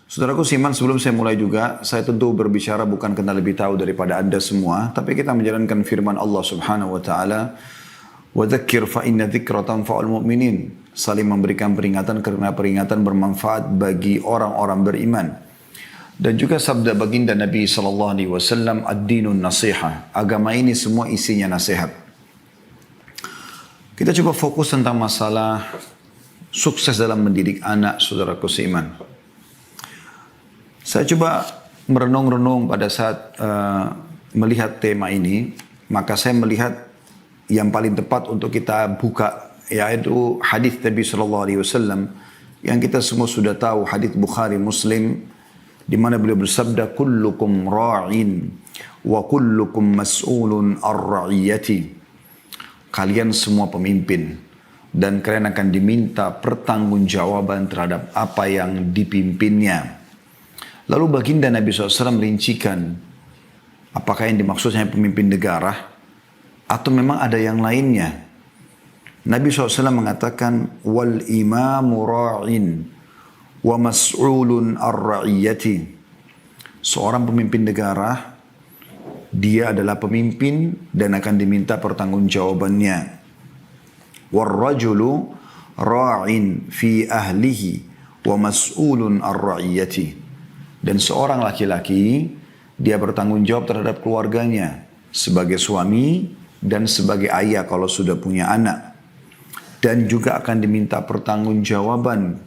Saudaraku Siman, sebelum saya mulai juga, saya tentu berbicara bukan karena lebih tahu daripada Anda semua, tapi kita menjalankan firman Allah Subhanahu wa taala, "Wa dzakir fa inna dzikra tanfa'ul mu'minin." Saling memberikan peringatan karena peringatan bermanfaat bagi orang-orang beriman. Dan juga sabda baginda Nabi sallallahu alaihi wasallam, "Ad-dinun nasiha." Agama ini semua isinya nasihat. Kita coba fokus tentang masalah sukses dalam mendidik anak, saudaraku seiman. Saya coba merenung-renung pada saat melihat tema ini, maka saya melihat yang paling tepat untuk kita buka, yaitu hadis Nabi sallallahu alaihi wasallam yang kita semua sudah tahu, hadis Bukhari Muslim, di mana beliau bersabda, "Kullukum ra'in wa kullukum mas'ulun ar-ra'iyati." Kalian semua pemimpin dan kalian akan diminta pertanggungjawaban terhadap apa yang dipimpinnya. Lalu baginda Nabi SAW merincikan apakah yang dimaksudnya pemimpin negara atau memang ada yang lainnya. Nabi SAW mengatakan, "Wal imamu ra'in wa mas'ulun ar-ra'iyati." Seorang pemimpin negara, dia adalah pemimpin dan akan diminta pertanggungjawabannya. "War-rajulu ra'in fi ahlihi wa mas'ulun ar-ra'iyati." Dan seorang laki-laki, dia bertanggung jawab terhadap keluarganya sebagai suami dan sebagai ayah kalau sudah punya anak. Dan juga akan diminta pertanggungjawaban.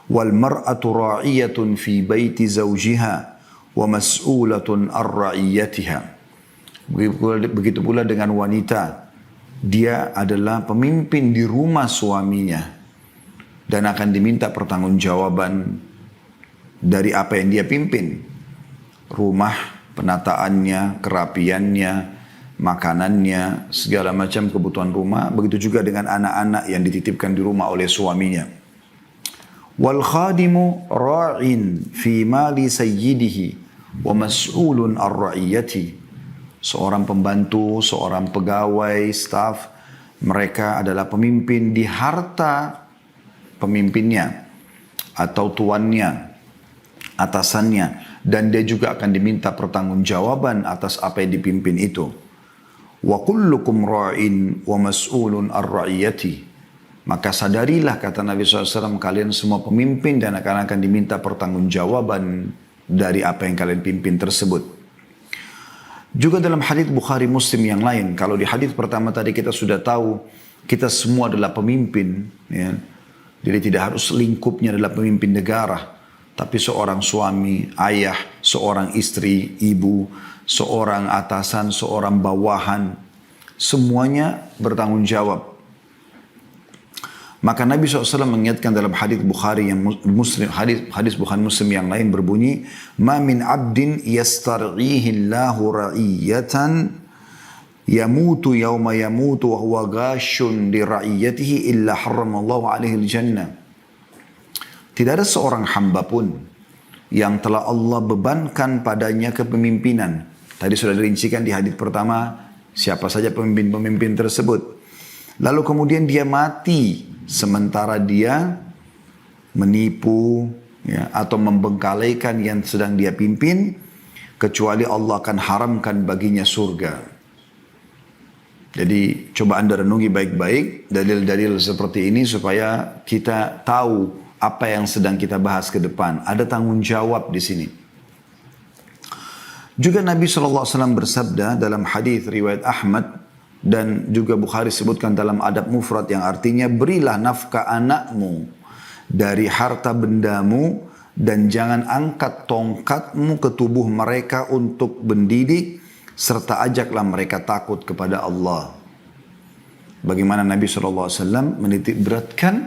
Wal mar'atu ra'iyatun fi baiti zawjiha wa mas'ulatun ar-ra'iyatiha. Begitu pula dengan wanita. Dia adalah pemimpin di rumah suaminya dan akan diminta pertanggungjawaban dari apa yang dia pimpin. Rumah, penataannya, kerapiannya, makanannya, segala macam kebutuhan rumah. Begitu juga dengan anak-anak yang dititipkan di rumah oleh suaminya. Wal khadimu ra'in fi mali sayyidihi wa mas'ulun ar-ra'iyati. Seorang pembantu, seorang pegawai, staf, mereka adalah pemimpin di harta pemimpinnya atau tuannya, atasannya, dan dia juga akan diminta pertanggungjawaban atas apa yang dipimpin itu. Wa kullukum ra'in wa mas'ulun ar-ra'iyati. Maka sadarilah, kata Nabi SAW, kalian semua pemimpin dan akan diminta pertanggungjawaban dari apa yang kalian pimpin tersebut. Juga dalam hadis Bukhari Muslim yang lain, kalau di hadis pertama tadi kita sudah tahu kita semua adalah pemimpin, ya. Jadi tidak harus lingkupnya adalah pemimpin negara, tapi seorang suami, ayah, seorang istri, ibu, seorang atasan, seorang bawahan, semuanya bertanggung jawab. Maka Nabi SAW mengingatkan dalam hadis Bukhari yang Muslim, hadis Bukhari Muslim yang lain berbunyi, "Ma min 'abdin yastar'ihi Allahu ra'iyatan yamutu yawma yamutu wa huwa ghashun li ra'iyatihi illa harramallahu 'alaihi al-jannah." Tidak ada seorang hamba pun yang telah Allah bebankan padanya kepemimpinan. Tadi sudah dirincikan di hadis pertama siapa saja pemimpin-pemimpin tersebut. Lalu kemudian dia mati sementara dia menipu, ya, atau membengkalaikan yang sedang dia pimpin, kecuali Allah akan haramkan baginya surga. Jadi coba Anda renungi baik-baik dalil-dalil seperti ini supaya kita tahu apa yang sedang kita bahas ke depan. Ada tanggung jawab di sini. Juga Nabi SAW bersabda dalam hadis riwayat Ahmad dan juga Bukhari sebutkan dalam adab mufrad yang artinya, "Berilah nafkah anakmu dari harta bendamu dan jangan angkat tongkatmu ke tubuh mereka untuk mendidik, serta ajaklah mereka takut kepada Allah." Bagaimana Nabi SAW menitik beratkan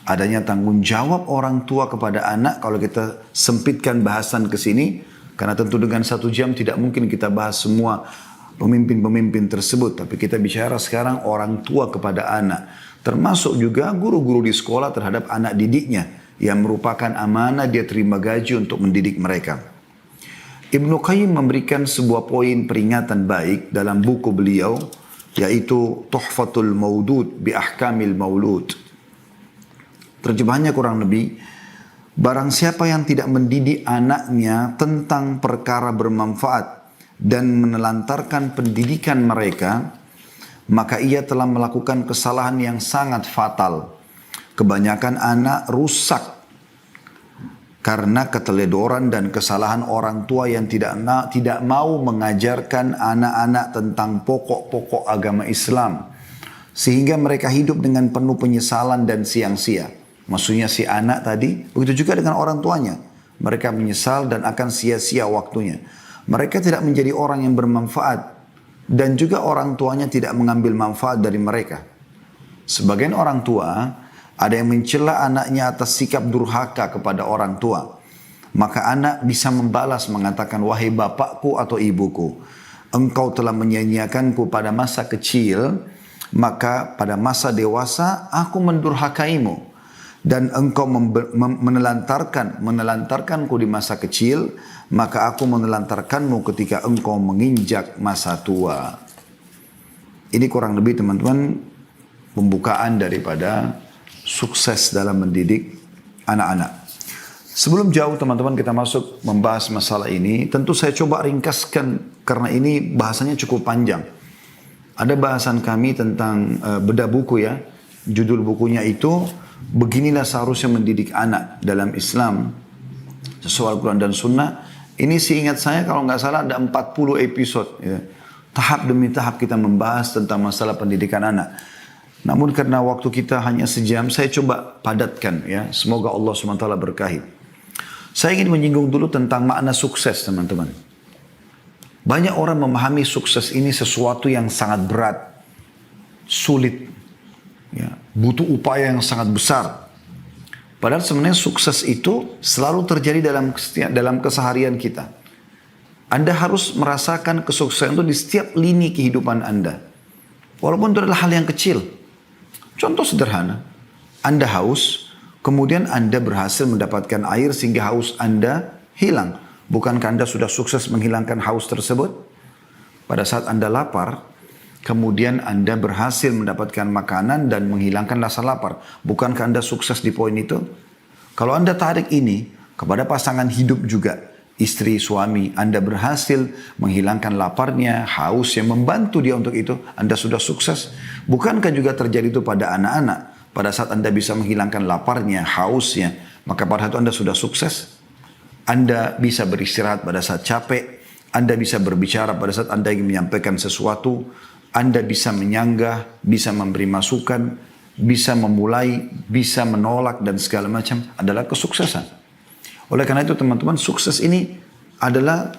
adanya tanggung jawab orang tua kepada anak. Kalau kita sempitkan bahasan ke sini, karena tentu dengan 1 jam tidak mungkin kita bahas semua pemimpin-pemimpin tersebut. Tapi kita bicara sekarang orang tua kepada anak. Termasuk juga guru-guru di sekolah terhadap anak didiknya, yang merupakan amanah dia terima gaji untuk mendidik mereka. Ibnu Qayyim memberikan sebuah poin peringatan baik dalam buku beliau, yaitu Tuhfatul Maudud bi Ahkamil Maulud. Terjemahannya kurang lebih, Barang siapa yang tidak mendidik anaknya tentang perkara bermanfaat dan menelantarkan pendidikan mereka, maka ia telah melakukan kesalahan yang sangat fatal. Kebanyakan anak rusak karena keteledoran dan kesalahan orang tua yang tidak mau mengajarkan anak-anak tentang pokok-pokok agama Islam. Sehingga mereka hidup dengan penuh penyesalan dan siang-sia. Maksudnya si anak tadi, begitu juga dengan orang tuanya. Mereka menyesal dan akan sia-sia waktunya. Mereka tidak menjadi orang yang bermanfaat. Dan juga orang tuanya tidak mengambil manfaat dari mereka. Sebagian orang tua ada yang mencela anaknya atas sikap durhaka kepada orang tua. Maka anak bisa membalas mengatakan, wahai bapakku atau ibuku, engkau telah menyanyiakanku pada masa kecil, maka pada masa dewasa aku mendurhakaimu. Dan engkau menelantarkanku di masa kecil, maka aku menelantarkanmu ketika engkau menginjak masa tua. Ini kurang lebih teman-teman pembukaan daripada sukses dalam mendidik anak-anak. Sebelum jauh teman-teman kita masuk membahas masalah ini, tentu saya coba ringkaskan karena ini bahasanya cukup panjang. Ada bahasan kami tentang bedah buku ya, judul bukunya itu beginilah seharusnya mendidik anak dalam Islam sesuai Al-Quran dan Sunnah. Ini seingat saya kalau nggak salah ada 40 episode ya. Tahap demi tahap kita membahas tentang masalah pendidikan anak. Namun karena waktu kita hanya sejam, saya coba padatkan ya. Semoga Allah SWT berkahi. Saya ingin menyinggung dulu tentang makna sukses teman-teman. Banyak orang memahami sukses ini sesuatu yang sangat berat, sulit, ya, butuh upaya yang sangat besar. Padahal sebenarnya sukses itu selalu terjadi dalam keseharian kita. Anda harus merasakan kesuksesan itu di setiap lini kehidupan Anda. Walaupun itu adalah hal yang kecil. Contoh sederhana, Anda haus, kemudian Anda berhasil mendapatkan air sehingga haus Anda hilang. Bukankah Anda sudah sukses menghilangkan haus tersebut? Pada saat Anda lapar, kemudian Anda berhasil mendapatkan makanan dan menghilangkan rasa lapar. Bukankah Anda sukses di poin itu? Kalau Anda tarik ini kepada pasangan hidup juga, istri, suami, Anda berhasil menghilangkan laparnya, haus yang membantu dia untuk itu, Anda sudah sukses. Bukankah juga terjadi itu pada anak-anak? Pada saat Anda bisa menghilangkan laparnya, hausnya, maka pada saat itu Anda sudah sukses. Anda bisa beristirahat pada saat capek, Anda bisa berbicara pada saat Anda ingin menyampaikan sesuatu, Anda bisa menyanggah, bisa memberi masukan, bisa memulai, bisa menolak dan segala macam adalah kesuksesan. Oleh karena itu teman-teman, sukses ini adalah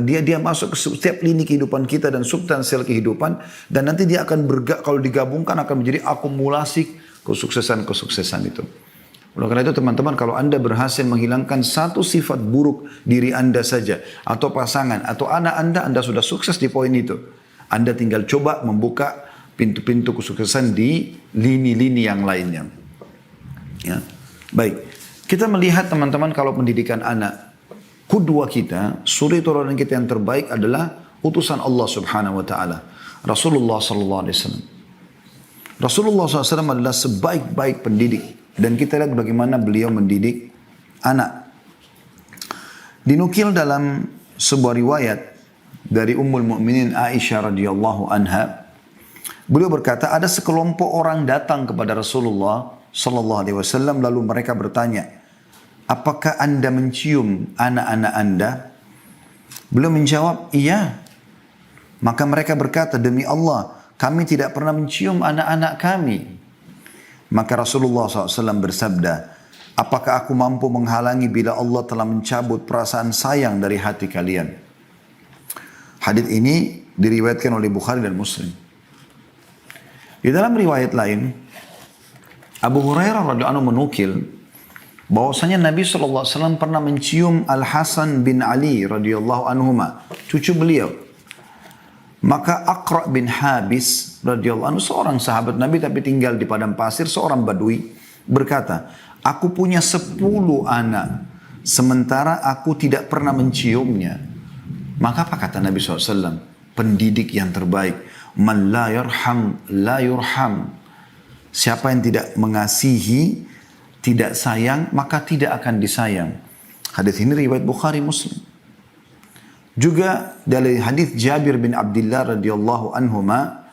dia masuk ke setiap lini kehidupan kita dan substansial kehidupan, dan nanti dia akan kalau digabungkan akan menjadi akumulasi kesuksesan itu. Oleh karena itu teman-teman, kalau Anda berhasil menghilangkan satu sifat buruk diri Anda saja, atau pasangan, atau anak Anda sudah sukses di poin itu. Anda tinggal coba membuka pintu-pintu kesuksesan di lini-lini yang lainnya. Ya. Baik, kita melihat teman-teman kalau pendidikan anak, kudwa kita, suri teladan kita yang terbaik adalah utusan Allah Subhanahu wa taala, Rasulullah sallallahu alaihi wasallam. Rasulullah SAW adalah sebaik-baik pendidik, dan kita lihat bagaimana beliau mendidik anak. Dinukil dalam sebuah riwayat dari Ummul Mukminin Aisyah radhiyallahu anha, beliau berkata, ada sekelompok orang datang kepada Rasulullah sallallahu alaihi wasallam, lalu mereka bertanya, apakah Anda mencium anak-anak Anda? Beliau menjawab, iya. Maka mereka berkata, demi Allah, kami tidak pernah mencium anak-anak kami. Maka Rasulullah SAW bersabda, apakah aku mampu menghalangi bila Allah telah mencabut perasaan sayang dari hati kalian? Hadits ini diriwayatkan oleh Bukhari dan Muslim. Di dalam riwayat lain, Abu Hurairah radhiyallahu anhu menukil bahwasanya Nabi SAW pernah mencium Al-Hasan bin Ali radhiyallahu anhuma, cucu beliau. Maka Aqra bin Habis radhiyallahu anhu, seorang sahabat Nabi tapi tinggal di padang pasir, seorang badui, berkata, aku punya 10 anak, sementara aku tidak pernah menciumnya. Maka apa kata Nabi SAW? Pendidik yang terbaik, man la yurham la yurham. Siapa yang tidak mengasihi, tidak sayang, maka tidak akan disayang. Hadis ini riwayat Bukhari Muslim. Juga dari hadis Jabir bin Abdullah radhiyallahu anhuma,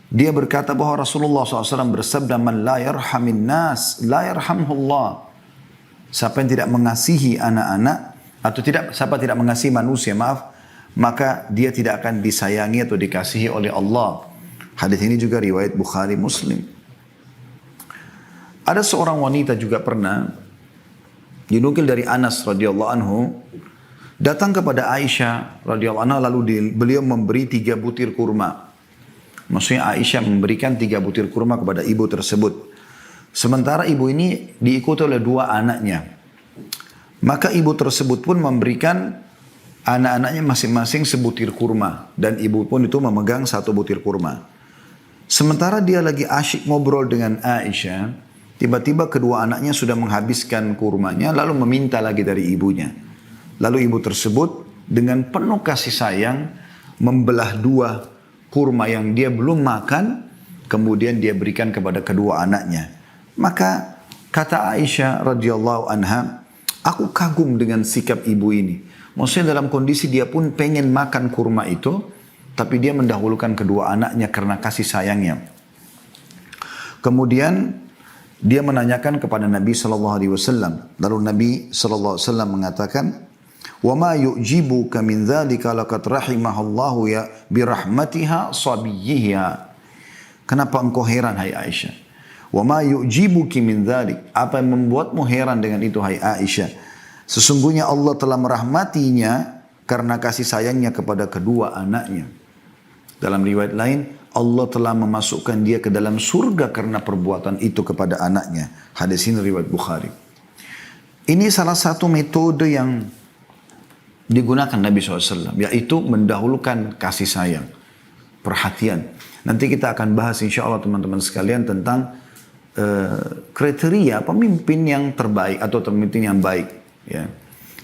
dia berkata bahwa Rasulullah SAW bersabda, "Man la yarhamin nas, la yarhamhullah." Siapa yang tidak mengasihi anak-anak, atau siapa tidak mengasihi manusia, maka dia tidak akan disayangi atau dikasihi oleh Allah. Hadis ini juga riwayat Bukhari Muslim. Ada seorang wanita juga pernah dinukil dari Anas radhiyallahu anhu, datang kepada Aisyah radhiyallahu anha, lalu beliau memberi 3 butir kurma. Maksudnya Aisyah memberikan 3 butir kurma kepada ibu tersebut. Sementara ibu ini diikuti oleh 2 anaknya. Maka ibu tersebut pun memberikan anak-anaknya masing-masing sebutir kurma. Dan ibu pun itu memegang 1 butir kurma. Sementara dia lagi asyik ngobrol dengan Aisyah, tiba-tiba kedua anaknya sudah menghabiskan kurmanya, lalu meminta lagi dari ibunya. Lalu ibu tersebut dengan penuh kasih sayang membelah 2 kurma yang dia belum makan, kemudian dia berikan kepada kedua anaknya. Maka kata Aisyah radhiyallahu anha, aku kagum dengan sikap ibu ini. Maksudnya dalam kondisi dia pun pengen makan kurma itu, tapi dia mendahulukan kedua anaknya karena kasih sayangnya. Kemudian dia menanyakan kepada Nabi SAW. Lalu Nabi SAW mengatakan, وَمَا يُؤْجِبُكَ مِنْ ذَلِكَ لَقَدْ رَحِمَهَا اللَّهُ بِرَحْمَتِهَا صَبِيِّهَا. Kenapa engkau heran, hai Aisyah? وَمَا يُؤْجِبُكِ مِنْ ذَلِكَ. Apa yang membuatmu heran dengan itu, hai Aisyah? Sesungguhnya Allah telah merahmatinya karena kasih sayangnya kepada kedua anaknya. Dalam riwayat lain, Allah telah memasukkan dia ke dalam surga karena perbuatan itu kepada anaknya. Hadis ini riwayat Bukhari. Ini salah satu metode yang digunakan Nabi SAW, yaitu mendahulukan kasih sayang, perhatian. Nanti kita akan bahas insya Allah teman-teman sekalian tentang kriteria pemimpin yang terbaik atau pemimpin yang baik. Ya.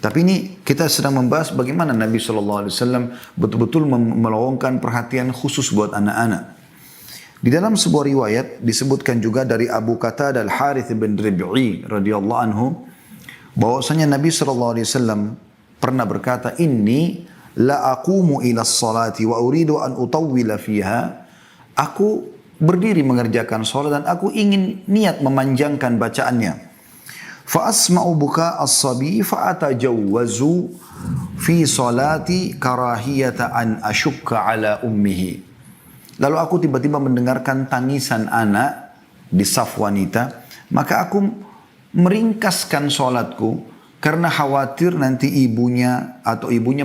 Tapi ini kita sedang membahas bagaimana Nabi SAW betul-betul meluangkan perhatian khusus buat anak-anak. Di dalam sebuah riwayat disebutkan juga dari Abu Qatadah Al-Harith bin Rib'i radhiyallahu anhu, bahwasanya Nabi SAW pernah berkata, "Inni la aqumu ila salati wa uridu an utawwila fiha." Aku berdiri mengerjakan salat dan aku ingin niat memanjangkan bacaannya. Fa asma'u buka as-sabi fa atajawwazu fi salati karahiyata an ashukka ala ummihi. Lalu aku tiba-tiba mendengarkan tangisan anak di saf wanita, maka aku meringkaskan salatku karena khawatir nanti ibunya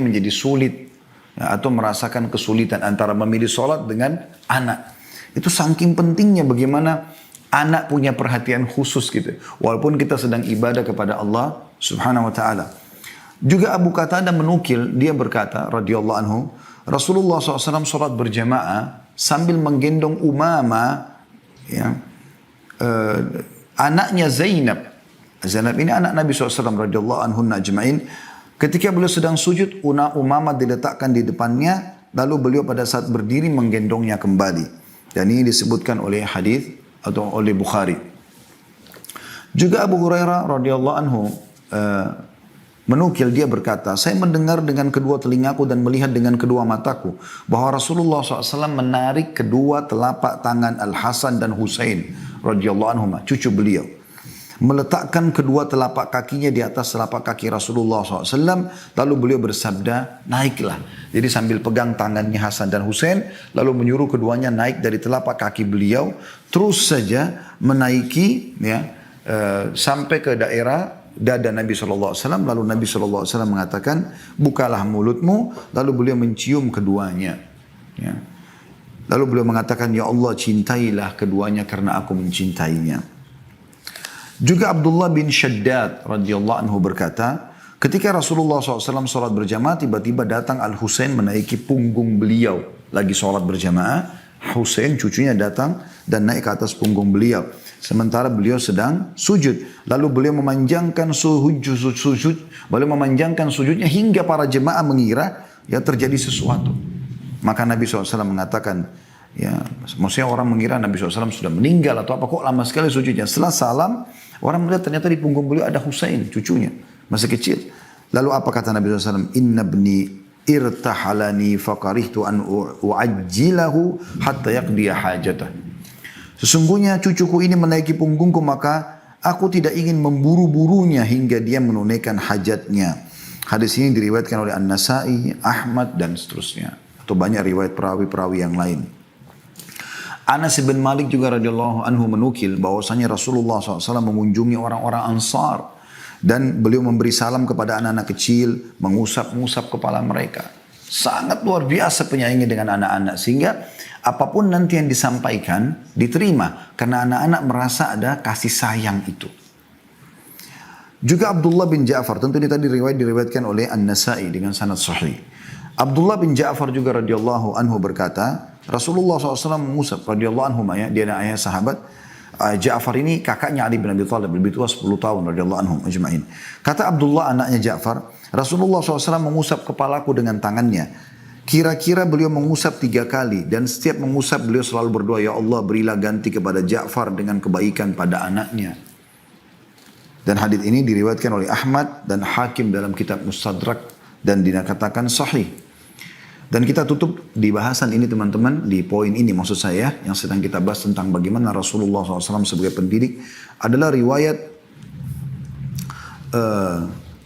menjadi sulit, ya, atau merasakan kesulitan antara memilih sholat dengan anak. Itu saking pentingnya bagaimana anak punya perhatian khusus gitu. Walaupun kita sedang ibadah kepada Allah subhanahu wa ta'ala. Juga Abu Qatadah menukil, dia berkata radhiyallahu anhu, Rasulullah SAW sholat berjamaah sambil menggendong Umama, ya, anaknya Zainab. Zainab ini anak Nabi SAW radhiyallahu anhunna ajma'in. Ketika beliau sedang sujud, Umamah diletakkan di depannya, lalu beliau pada saat berdiri menggendongnya kembali. Dan ini disebutkan oleh hadis atau oleh Bukhari. Juga Abu Hurairah radhiyallahu anhu menukil, dia berkata, saya mendengar dengan kedua telingaku dan melihat dengan kedua mataku bahwa Rasulullah SAW menarik kedua telapak tangan Al-Hasan dan Husain radhiyallahu anhuma, cucu beliau, meletakkan kedua telapak kakinya di atas telapak kaki Rasulullah SAW. Lalu beliau bersabda, naiklah. Jadi sambil pegang tangannya Hasan dan Husain, lalu menyuruh keduanya naik dari telapak kaki beliau, terus saja menaiki, ya, sampai ke daerah dada Nabi SAW. Lalu Nabi SAW mengatakan, bukalah mulutmu. Lalu beliau mencium keduanya. Ya. Lalu beliau mengatakan, ya Allah, cintailah keduanya karena aku mencintainya. Juga Abdullah bin Shaddad radhiyallahu anhu berkata, ketika Rasulullah SAW sholat berjamaah, tiba-tiba datang Al-Husain menaiki punggung beliau. Lagi sholat berjamaah, Husain cucunya datang dan naik ke atas punggung beliau. Sementara beliau sedang sujud. Lalu beliau memanjangkan sujudnya hingga para jemaah mengira ya terjadi sesuatu. Maka Nabi SAW mengatakan, Ya, maksudnya orang mengira Nabi SAW sudah meninggal atau apa, kok lama sekali sujudnya. Setelah salam, orang melihat ternyata di punggung beliau ada Husain, cucunya, masih kecil. Lalu apa kata Nabi SAW? Inna bni irtahalani fakarihtu an uajjilahu hatta yaqdiya hajatah. Sesungguhnya cucuku ini menaiki punggungku, maka aku tidak ingin memburu-burunya hingga dia menunaikan hajatnya. Hadis ini diriwayatkan oleh An-Nasai, Ahmad dan seterusnya. Atau banyak riwayat perawi-perawi yang lain. Anas bin Malik juga radhiyallahu anhu menukil bahwasanya Rasulullah SAW mengunjungi orang-orang Ansar. Dan beliau memberi salam kepada anak-anak kecil, mengusap-ngusap kepala mereka. Sangat luar biasa penyayangnya dengan anak-anak. Sehingga apapun nanti yang disampaikan, diterima. Karena anak-anak merasa ada kasih sayang itu. Juga Abdullah bin Ja'far, tentu ini tadi diriwayatkan oleh An-Nasai dengan sanad sahih. Abdullah bin Ja'far juga radhiyallahu anhu berkata, Rasulullah SAW mengusap radhiyallahu anhu, ya, dia adalah ayah sahabat. Ja'far ini kakaknya Ali bin Abi Thalib, lebih tua 10 tahun radhiyallahu anhum ajma'in. Kata Abdullah anaknya Ja'far, Rasulullah SAW mengusap kepalaku dengan tangannya. Kira-kira beliau mengusap 3 kali dan setiap mengusap beliau selalu berdoa, ya Allah berilah ganti kepada Ja'far dengan kebaikan pada anaknya. Dan hadis ini diriwayatkan oleh Ahmad dan Hakim dalam kitab Mustadrak dan dikatakan sahih. Dan kita tutup di bahasan ini teman-teman, di poin ini maksud saya yang sedang kita bahas tentang bagaimana Rasulullah SAW sebagai pendidik adalah riwayat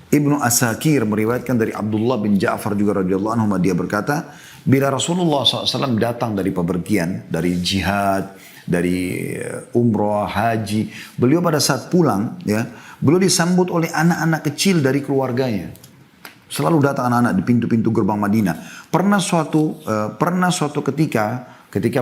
Ibnu Asakir meriwayatkan dari Abdullah bin Ja'far juga radhiyallahu anhu, dia berkata, bila Rasulullah SAW datang dari pepergian, dari jihad, dari umrah, haji, beliau pada saat pulang, ya, beliau disambut oleh anak-anak kecil dari keluarganya. Selalu datang anak-anak di pintu-pintu gerbang Madinah. Pernah suatu ketika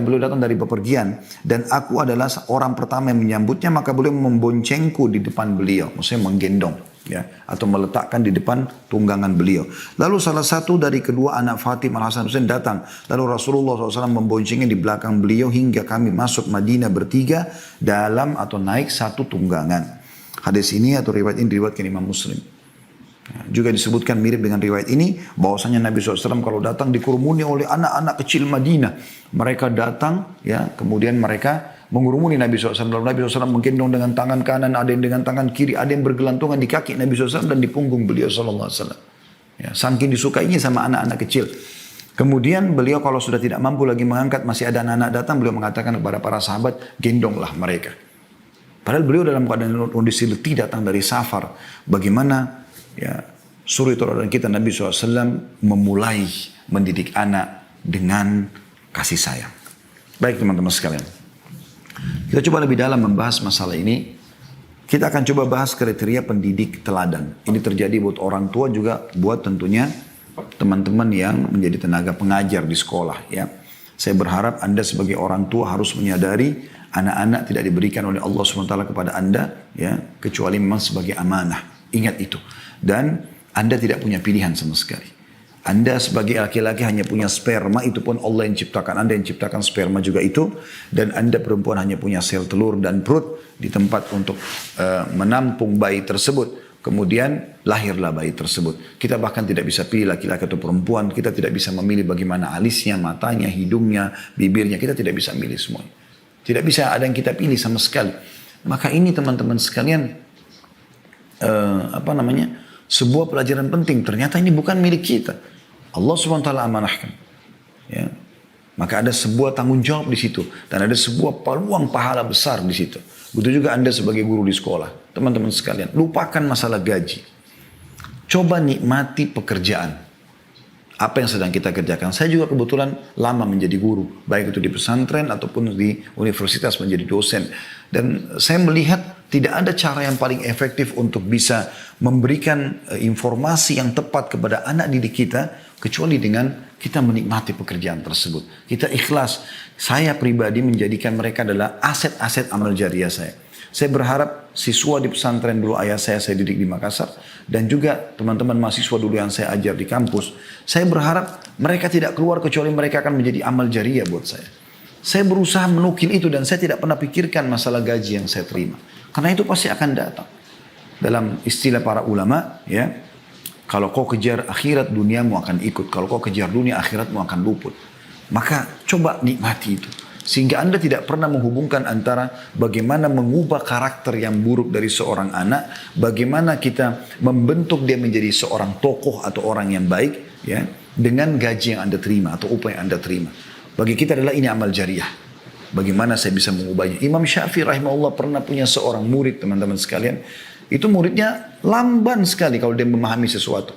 beliau datang dari bepergian dan aku adalah orang pertama yang menyambutnya, maka beliau memboncengku di depan beliau, maksudnya menggendong, ya, atau meletakkan di depan tunggangan beliau. Lalu salah satu dari kedua anak Fatimah Al-Hasan Husain datang, lalu Rasulullah SAW memboncengnya di belakang beliau hingga kami masuk Madinah bertiga dalam atau naik satu tunggangan. Hadis ini atau riwayat ini diriwayatkan Imam Muslim. Juga disebutkan mirip dengan riwayat ini bahwasanya Nabi SAW kalau datang dikerumuni oleh anak-anak kecil Madinah. Mereka datang, ya, kemudian mereka mengurumuni Nabi SAW. Lalu Nabi SAW menggendong dengan tangan kanan, ada yang dengan tangan kiri, ada yang bergelantungan di kaki Nabi SAW dan di punggung beliau SAW. Ya, saking disukainya sama anak-anak kecil. Kemudian beliau kalau sudah tidak mampu lagi mengangkat, masih ada anak-anak datang, beliau mengatakan kepada para sahabat, gendonglah mereka. Padahal beliau dalam keadaan kondisi letih datang dari safar. Bagaimana, ya, suri teladan kita Nabi SAW memulai mendidik anak dengan kasih sayang. Baik teman-teman sekalian, kita coba lebih dalam membahas masalah ini. Kita akan coba bahas kriteria pendidik teladan. Ini terjadi buat orang tua juga, buat tentunya teman-teman yang menjadi tenaga pengajar di sekolah, ya. Saya berharap Anda sebagai orang tua harus menyadari anak-anak tidak diberikan oleh Allah SWT kepada Anda, ya, kecuali memang sebagai amanah. Ingat itu. Dan Anda tidak punya pilihan sama sekali. Anda sebagai laki-laki hanya punya sperma, itu pun Allah yang ciptakan. Anda yang ciptakan sperma juga itu. Dan Anda perempuan hanya punya sel telur dan perut di tempat untuk menampung bayi tersebut. Kemudian lahirlah bayi tersebut. Kita bahkan tidak bisa pilih laki-laki atau perempuan. Kita tidak bisa memilih bagaimana alisnya, matanya, hidungnya, bibirnya. Kita tidak bisa milih semua. Tidak bisa ada yang kita pilih sama sekali. Maka ini teman-teman sekalian, sebuah pelajaran penting. Ternyata ini bukan milik kita. Allah SWT amanahkan. Ya. Maka ada sebuah tanggung jawab di situ. Dan ada sebuah peluang pahala besar di situ. Begitu juga Anda sebagai guru di sekolah. Teman-teman sekalian, lupakan masalah gaji. Coba nikmati pekerjaan. Apa yang sedang kita kerjakan. Saya juga kebetulan lama menjadi guru. Baik itu di pesantren ataupun di universitas menjadi dosen. Dan saya melihat tidak ada cara yang paling efektif untuk bisa memberikan informasi yang tepat kepada anak didik kita. Kecuali dengan kita menikmati pekerjaan tersebut. Kita ikhlas. Saya pribadi menjadikan mereka adalah aset-aset amal jariah saya. Saya berharap siswa di pesantren dulu ayah saya didik di Makassar. Dan juga teman-teman mahasiswa dulu yang saya ajar di kampus. Saya berharap mereka tidak keluar kecuali mereka akan menjadi amal jariah buat saya. Saya berusaha menukil itu dan saya tidak pernah pikirkan masalah gaji yang saya terima. Karena itu pasti akan datang. Dalam istilah para ulama, ya, kalau kau kejar akhirat, duniamu akan ikut. Kalau kau kejar dunia, akhiratmu akan luput. Maka coba nikmati itu. Sehingga Anda tidak pernah menghubungkan antara bagaimana mengubah karakter yang buruk dari seorang anak, bagaimana kita membentuk dia menjadi seorang tokoh atau orang yang baik, ya, dengan gaji yang Anda terima atau upah yang Anda terima. Bagi kita adalah ini amal jariah. Bagaimana saya bisa mengubahnya? Imam Syafi'i rahimahullah pernah punya seorang murid, teman-teman sekalian. Itu muridnya lamban sekali kalau dia memahami sesuatu.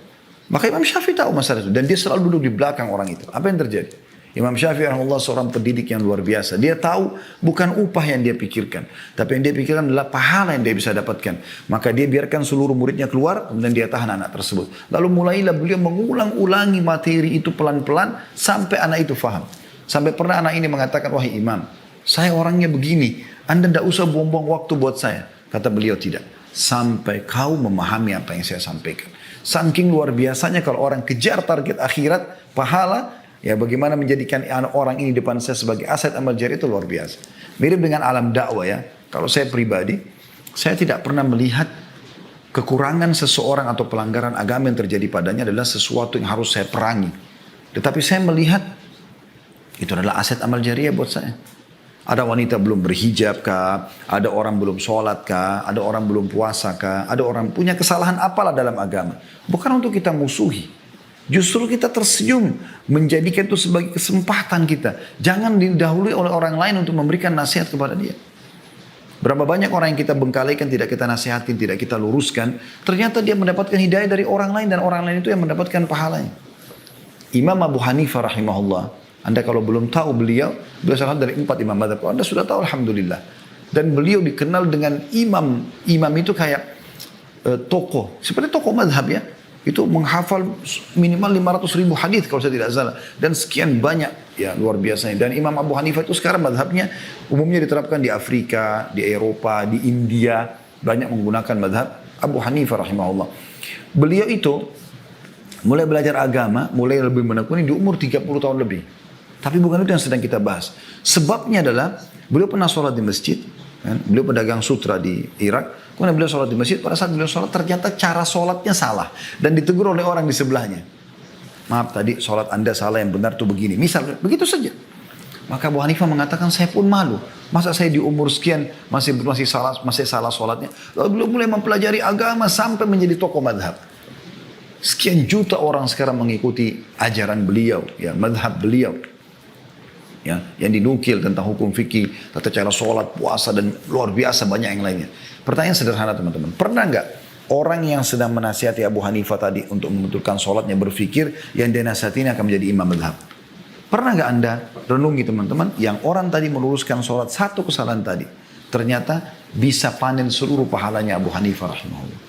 Maka Imam Syafi'i tahu masalah itu. Dan dia selalu duduk di belakang orang itu. Apa yang terjadi? Imam Syafi'i rahimahullah seorang pendidik yang luar biasa. Dia tahu bukan upah yang dia pikirkan. Tapi yang dia pikirkan adalah pahala yang dia bisa dapatkan. Maka dia biarkan seluruh muridnya keluar. Kemudian dia tahan anak tersebut. Lalu mulailah beliau mengulang-ulangi materi itu pelan-pelan. Sampai anak itu faham. Sampai pernah anak ini mengatakan, wahai imam, saya orangnya begini. Anda tidak usah buang-buang waktu buat saya. Kata beliau, tidak. Sampai kau memahami apa yang saya sampaikan. Saking luar biasanya kalau orang kejar target akhirat, pahala, ya bagaimana menjadikan orang ini depan saya sebagai aset amal jariah itu luar biasa. Mirip dengan alam dakwah ya. Kalau saya pribadi, saya tidak pernah melihat kekurangan seseorang atau pelanggaran agama yang terjadi padanya adalah sesuatu yang harus saya perangi. Tetapi saya melihat itu adalah aset amal jariah buat saya. Ada wanita belum berhijab kah? Ada orang belum sholat kah? Ada orang belum puasa kah? Ada orang punya kesalahan apalah dalam agama. Bukan untuk kita musuhi. Justru kita tersenyum, menjadikan itu sebagai kesempatan kita. Jangan didahului oleh orang lain untuk memberikan nasihat kepada dia. Berapa banyak orang yang kita bengkalikan, tidak kita nasihatin, tidak kita luruskan. Ternyata dia mendapatkan hidayah dari orang lain dan orang lain itu yang mendapatkan pahalanya. Imam Abu Hanifah rahimahullah. Anda kalau belum tahu beliau salah dari 4 imam mazhab. Anda sudah tahu alhamdulillah. Dan beliau dikenal dengan imam. Imam itu kayak tokoh. Seperti tokoh mazhab ya. Itu menghafal minimal 500.000 hadis kalau saya tidak salah. Dan sekian banyak, ya luar biasanya. Dan Imam Abu Hanifah itu sekarang madhabnya umumnya diterapkan di Afrika, di Eropa, di India. Banyak menggunakan madhab Abu Hanifah rahimahullah. Beliau itu mulai belajar agama, mulai lebih menekuni di umur 30 tahun lebih. Tapi bukan itu yang sedang kita bahas. Sebabnya adalah beliau pernah sholat di masjid. Kan? Beliau pedagang sutra di Irak. Kemudian beliau sholat di masjid. Pada saat beliau sholat ternyata cara sholatnya salah. Dan ditegur oleh orang di sebelahnya. Maaf tadi sholat anda salah, yang benar tuh begini. Misal begitu saja. Maka Abu Hanifah mengatakan saya pun malu. Masa saya di umur sekian masih salah sholatnya. Lalu beliau mulai mempelajari agama sampai menjadi tokoh madhab. Sekian juta orang sekarang mengikuti ajaran beliau. Ya, madhab beliau. Ya, yang dinukil tentang hukum fikih, tata cara sholat, puasa, dan luar biasa banyak yang lainnya. Pertanyaan sederhana teman-teman, pernah nggak orang yang sedang menasihati Abu Hanifah tadi untuk membetulkan sholatnya berpikir yang dia nasihati ini akan menjadi imam madhab? Pernah nggak anda renungi teman-teman, yang orang tadi meluruskan sholat satu kesalahan tadi, ternyata bisa panen seluruh pahalanya Abu Hanifah rahimahullah.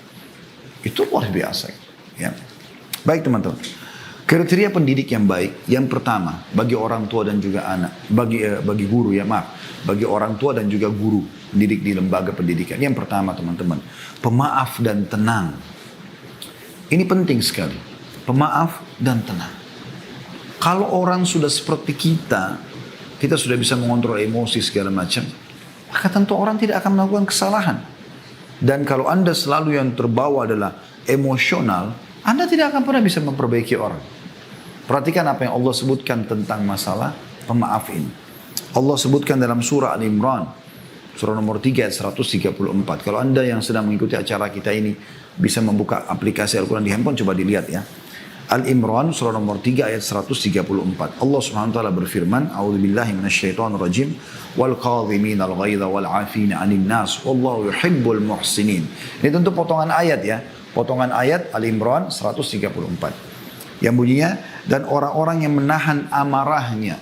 Itu luar biasa. Ya. Baik teman-teman. Kriteria pendidik yang baik, yang pertama bagi orang tua dan juga anak, bagi guru ya bagi orang tua dan juga guru pendidik di lembaga pendidikan. Yang pertama teman-teman, pemaaf dan tenang. Ini penting sekali, pemaaf dan tenang. Kalau orang sudah seperti kita sudah bisa mengontrol emosi segala macam, maka tentu orang tidak akan melakukan kesalahan. Dan kalau anda selalu yang terbawa adalah emosional, anda tidak akan pernah bisa memperbaiki orang. Perhatikan apa yang Allah sebutkan tentang masalah pemaaf ini. Allah sebutkan dalam surah Al-Imran. Surah nomor 3 ayat 134. Kalau anda yang sedang mengikuti acara kita ini bisa membuka aplikasi Al-Quran di handphone, coba dilihat ya. Al-Imran surah nomor 3 ayat 134. Allah subhanahu wa ta'ala berfirman, A'udzubillahi minasyaitonirrajim. Wal qadhiminal ghaidha wal 'afina 'anil nas. Wallahu yuhibbul muhsinin. Ini tentu potongan ayat ya. Potongan ayat Al-Imran 134. Yang bunyinya, dan orang-orang yang menahan amarahnya.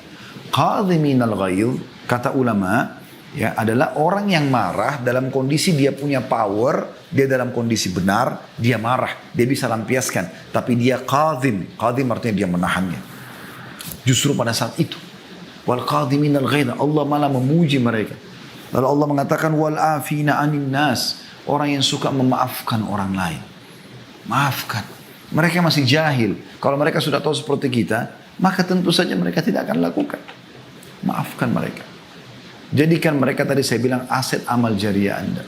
Qadhiminal ghaidh, kata ulama, ya adalah orang yang marah dalam kondisi dia punya power, dia dalam kondisi benar, dia marah, dia bisa lampiaskan. Tapi dia qadhim artinya dia menahannya. Justru pada saat itu, wal qadhiminal ghaidh, Allah malah memuji mereka. Lalu Allah mengatakan wal afina 'anil nas, orang yang suka memaafkan orang lain. Maafkan. Mereka masih jahil. Kalau mereka sudah tahu seperti kita, maka tentu saja mereka tidak akan lakukan. Maafkan mereka. Jadikan mereka tadi saya bilang aset amal jariah anda.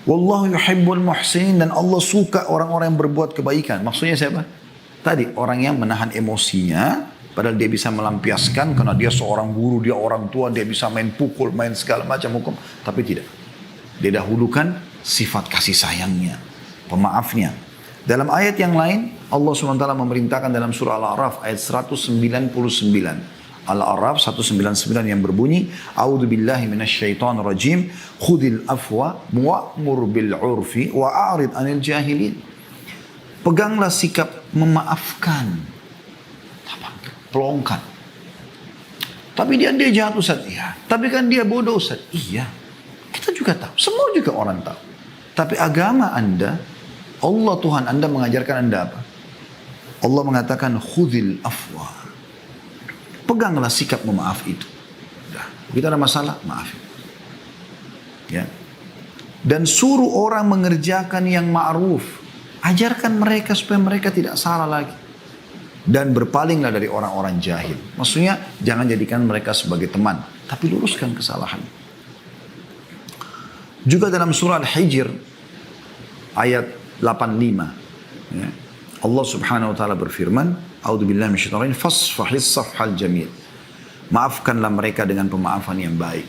Wallahu yuhibbul muhsinin, dan Allah suka orang-orang yang berbuat kebaikan. Maksudnya siapa? Tadi orang yang menahan emosinya, padahal dia bisa melampiaskan karena dia seorang guru, dia orang tua, dia bisa main pukul, main segala macam hukum, tapi tidak. Dia dahulukan sifat kasih sayangnya, pemaafnya. Dalam ayat yang lain, Allah SWT memerintahkan dalam surah Al-A'raf ayat 199. Al-A'raf 199 yang berbunyi, A'udzubillahi minasyaitonir rajim, khudil afwa wa'mur bil 'urfi wa'arid 'anil jahilin. Peganglah sikap memaafkan. Pelongkan. Tapi dia jahat Ustaz. Iya. Tapi kan dia bodoh Ustaz. Iya. Kita juga tahu. Semua juga orang tahu. Tapi agama Anda, Allah Tuhan Anda mengajarkan Anda apa? Allah mengatakan khudil afwa. Peganglah sikap memaaf itu. Begitu ada masalah, maafin. Ya. Dan suruh orang mengerjakan yang ma'ruf. Ajarkan mereka supaya mereka tidak salah lagi. Dan berpalinglah dari orang-orang jahil. Maksudnya jangan jadikan mereka sebagai teman, tapi luruskan kesalahan. Juga dalam surah Al-Hijr ayat 85, ya, Allah Subhanahu wa taala berfirman, A'udzubillahi minasyaitonir rajim, fasfahis safhal jamil. Maafkanlah mereka dengan pemaafan yang baik.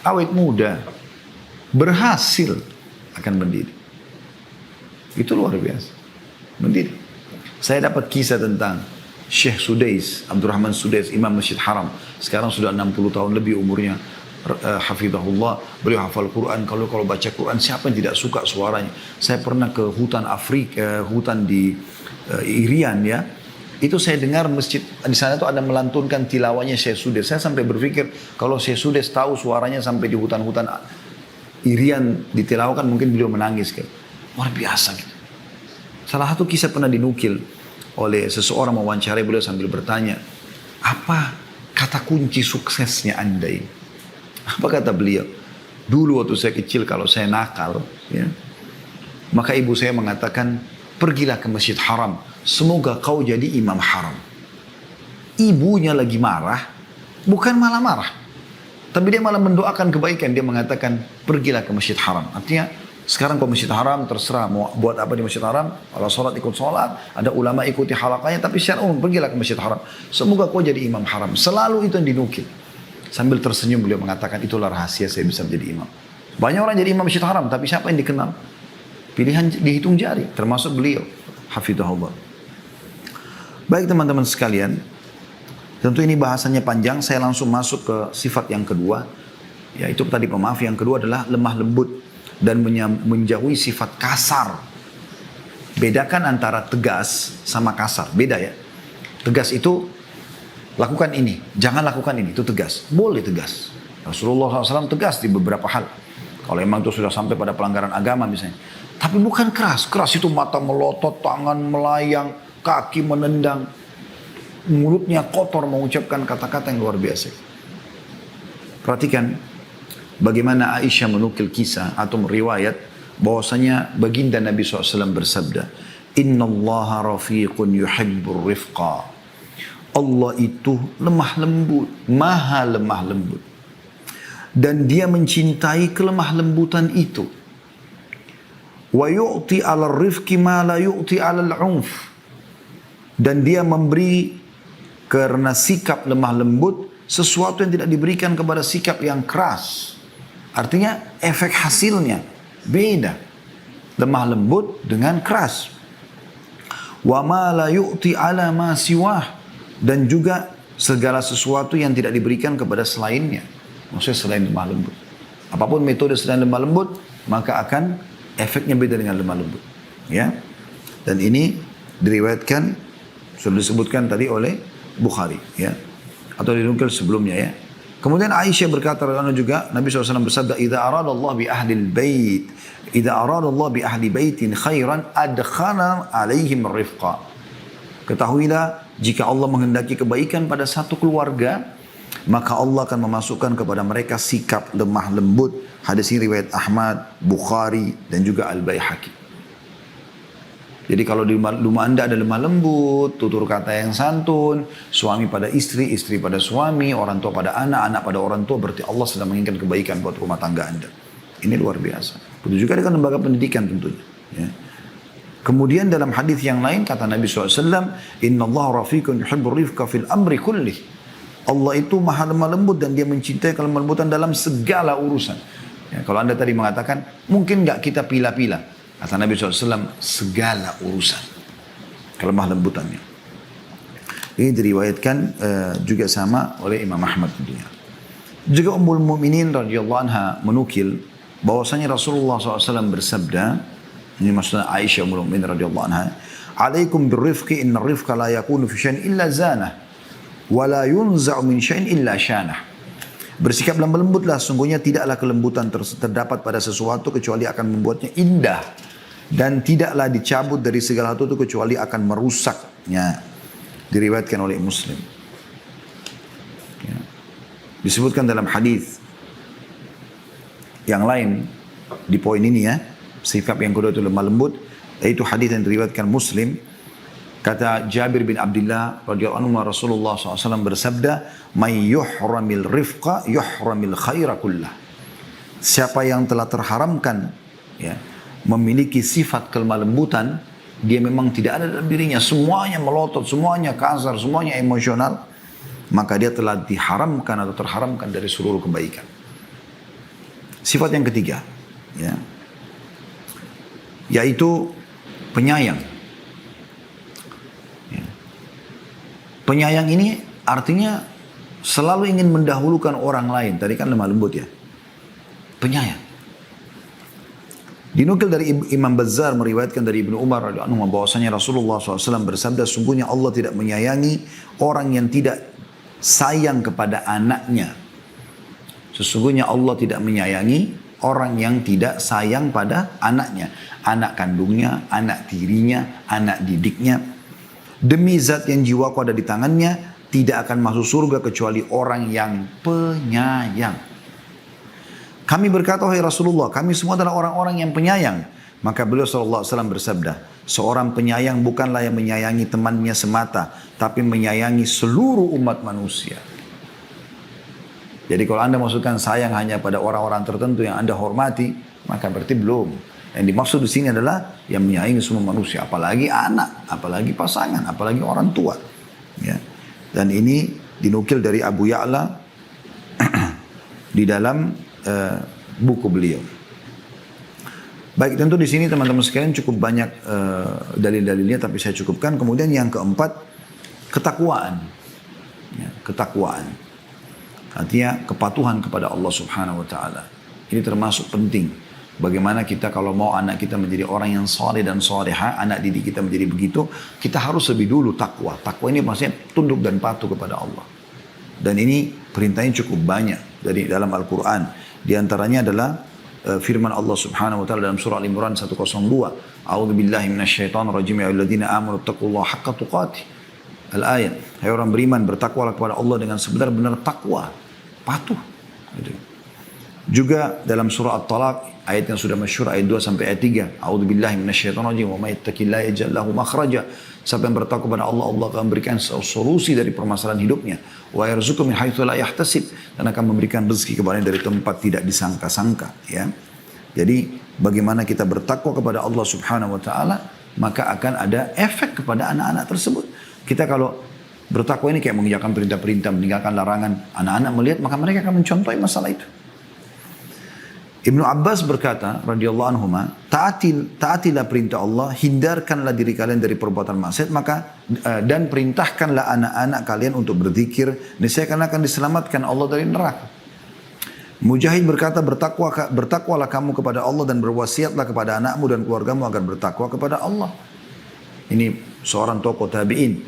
Awet muda berhasil akan mendidik. Itu luar biasa. Mendidik. Saya dapat kisah tentang Syekh Sudais, Abdurrahman Sudais, Imam Masjid Haram. Sekarang sudah 60 tahun lebih umurnya. Hafizahullah, beliau hafal Quran. Kalau baca Quran, siapa yang tidak suka suaranya? Saya pernah ke hutan Afrika, hutan di Irian ya. Itu saya dengar masjid, di sana itu ada melantunkan tilawahnya Syekh Sudais. Saya sampai berpikir, kalau Syekh Sudais tahu suaranya sampai di hutan-hutan Irian ditilawahkan, mungkin beliau menangis. Luar biasa gitu. Salah satu kisah pernah dinukil oleh seseorang mewawancarai beliau sambil bertanya, apa kata kunci suksesnya Anda ini? Apa kata beliau? Dulu waktu saya kecil kalau saya nakal, ya, maka ibu saya mengatakan, pergilah ke Masjid Haram, semoga kau jadi imam haram. Ibunya lagi marah, bukan malah marah, tapi dia malah mendoakan kebaikan. Dia mengatakan, pergilah ke Masjid Haram. Artinya, sekarang ke Masjid Haram terserah mau buat apa di Masjid Haram. Kalau sholat ikut sholat, ada ulama ikuti halakanya, tapi secara umum pergilah ke Masjid Haram. Semoga kau jadi imam haram. Selalu itu yang dinukil. Sambil tersenyum beliau mengatakan, itulah rahasia saya bisa menjadi imam. Banyak orang jadi imam Masjid Haram, tapi siapa yang dikenal? Pilihan dihitung jari, termasuk beliau. Hafizahullah. Baik teman-teman sekalian, tentu ini bahasannya panjang. Saya langsung masuk ke sifat yang kedua. Yaitu tadi pemaaf. Yang kedua adalah lemah lembut dan menjauhi sifat kasar. Bedakan antara tegas sama kasar. Beda ya. Tegas itu lakukan ini, jangan lakukan ini, itu tegas. Boleh tegas. Rasulullah SAW tegas di beberapa hal. Kalau memang itu sudah sampai pada pelanggaran agama misalnya. Tapi bukan keras. Keras itu mata melotot, tangan melayang, kaki menendang. Mulutnya kotor mengucapkan kata-kata yang luar biasa. Perhatikan bagaimana Aisyah menukil kisah atau riwayat bahwasanya baginda Nabi SAW bersabda, Inna allaha rafiqun yuhibbur rifqa. Allah itu lemah lembut, maha lemah lembut. Dan dia mencintai kelemah lembutan itu. Wa yu'ti 'alal rifqi ma la yu'ti 'alal 'unf. Dan dia memberi karena sikap lemah lembut sesuatu yang tidak diberikan kepada sikap yang keras. Artinya efek hasilnya beda. Lemah lembut dengan keras. Wa ma la yu'ti 'ala ma siwah. Dan juga segala sesuatu yang tidak diberikan kepada selainnya. Maksudnya selain lemah lembut. Apapun metode selain lemah lembut, maka akan efeknya beda dengan lemah lembut. Ya. Dan ini diriwayatkan, sudah disebutkan tadi oleh Bukhari. Ya. Atau dinukil sebelumnya ya. Kemudian Aisyah berkata juga, Nabi SAW bersabda, Idza arada Allah bi ahli bait, idza arada Allah bi ahli baitin khairan adkhala alaihim rifqa. Ketahuilah, jika Allah menghendaki kebaikan pada satu keluarga, maka Allah akan memasukkan kepada mereka sikap lemah lembut. Hadis ini riwayat Ahmad, Bukhari, dan juga Al-Baihaqi. Jadi kalau di rumah Anda ada lemah lembut, tutur kata yang santun, suami pada istri, istri pada suami, orang tua pada anak, anak pada orang tua, berarti Allah sedang menginginkan kebaikan buat rumah tangga Anda. Ini luar biasa. Begitu juga dengan lembaga pendidikan tentunya. Ya. Kemudian dalam hadis yang lain kata Nabi SAW, Inna Allah rafiqun yuhibbur rifqa fil amri kullih. Allah itu maha lemah lembut dan dia mencintai kelemah lembutan dalam segala urusan. Ya, kalau anda tadi mengatakan, mungkin nggak kita pilih-pilih. Kata Nabi SAW, segala urusan. Kelemah lembutannya. Ini diriwayatkan juga sama oleh Imam Ahmad tentunya. Juga Ummul Mukminin radhiyallahu anha menukil bahwasanya Rasulullah SAW bersabda, ini maksudnya Aisyah Ummul Mukminin radhiyallahu anha, "Alaikum birrifqi inna rifqa la yakunu fi syai'in illa zanah wa la yunza'u min syai'in illa syanah." Bersikap lemah lembutlah, sungguhnya tidaklah kelembutan terdapat pada sesuatu kecuali akan membuatnya indah, dan tidaklah dicabut dari segala sesuatu kecuali akan merusaknya. Diriwayatkan oleh Muslim. Ya. Disebutkan dalam hadis yang lain di poin ini ya, sikap yang kedua itu lemah lembut, yaitu hadis yang diriwayatkan Muslim. Kata Jabir bin Abdullah radhiyallahu anhu, Rasulullah SAW bersabda, "May yuhramil rifqa yuhramil khaira kullah." Siapa yang telah terharamkan ya, memiliki sifat kelemah lembutan, dia memang tidak ada dalam dirinya, semuanya melotot, semuanya kasar, semuanya emosional, maka dia telah diharamkan atau terharamkan dari seluruh kebaikan. Sifat yang ketiga, ya, yaitu penyayang. Ya. Penyayang ini artinya selalu ingin mendahulukan orang lain. Tadi kan lemah lembut ya. Penyayang. Dinukil dari Imam Bazzar meriwayatkan dari Ibnu Umar radhiyallahu anhu bahwasanya Rasulullah SAW bersabda, sungguhnya Allah tidak menyayangi orang yang tidak sayang kepada anaknya. Sesungguhnya Allah tidak menyayangi orang yang tidak sayang pada anaknya. Anak kandungnya, anak tirinya, anak didiknya. Demi zat yang jiwaku ada di tangannya, tidak akan masuk surga kecuali orang yang penyayang. Kami berkata, wahai Rasulullah, kami semua adalah orang-orang yang penyayang. Maka beliau SAW bersabda, seorang penyayang bukanlah yang menyayangi temannya semata, tapi menyayangi seluruh umat manusia. Jadi kalau anda maksudkan sayang hanya pada orang-orang tertentu yang anda hormati, maka berarti belum. Yang dimaksud di sini adalah yang menyayangi semua manusia, apalagi anak, apalagi pasangan, apalagi orang tua. Ya. Dan ini dinukil dari Abu Ya'la di dalam buku beliau. Baik, tentu di sini teman-teman sekalian cukup banyak dalil-dalilnya, tapi saya cukupkan. Kemudian yang keempat, ketakwaan. Ya, ketakwaan. Artinya kepatuhan kepada Allah Subhanahu wa Ta'ala. Ini termasuk penting. Bagaimana kita kalau mau anak kita menjadi orang yang saleh dan saleha, anak didik kita menjadi begitu, kita harus lebih dulu takwa. Takwa ini maksudnya tunduk dan patuh kepada Allah. Dan ini perintahnya cukup banyak dari dalam Al-Quran. Di antaranya adalah firman Allah Subhanahu wa Ta'ala dalam surah Al-Imran 102. A'udzu billahi minasyaitonir rajim, ya ayyuhalladzina amanu taqullaha haqqa tuqatih. Al-ayat. Hai orang beriman, bertakwalah kepada Allah dengan sebenar-benar takwa, patuh. Gitu. Juga dalam surah At-Talaq, ayat yang sudah masyhur, ayat 2 sampai ayat 3. A'udzu billahi minasyaitonir rajim, wa may yattaqillaha yaj'al lahu makhraja. Siapa yang bertakwa kepada Allah, Allah akan memberikan solusi dari permasalahan hidupnya. Wa yarzuqhu min haitsu la yahtasib, dan akan memberikan rezeki kepadanya dari tempat tidak disangka-sangka, ya. Jadi bagaimana kita bertakwa kepada Allah Subhanahu wa Ta'ala, maka akan ada efek kepada anak-anak tersebut. Kita kalau bertakwa ini kayak mengerjakan perintah-perintah, meninggalkan larangan, anak-anak melihat maka mereka akan mencontohi masalah itu. Ibnu Abbas berkata radhiyallahu anhuma, taatilah perintah Allah, hindarkanlah diri kalian dari perbuatan maksiat, maka dan perintahkanlah anak-anak kalian untuk berzikir, niscaya kalian akan diselamatkan Allah dari neraka. Mujahid berkata, bertakwalah kamu kepada Allah dan berwasiatlah kepada anakmu dan keluargamu agar bertakwa kepada Allah. Ini seorang tokoh tabi'in.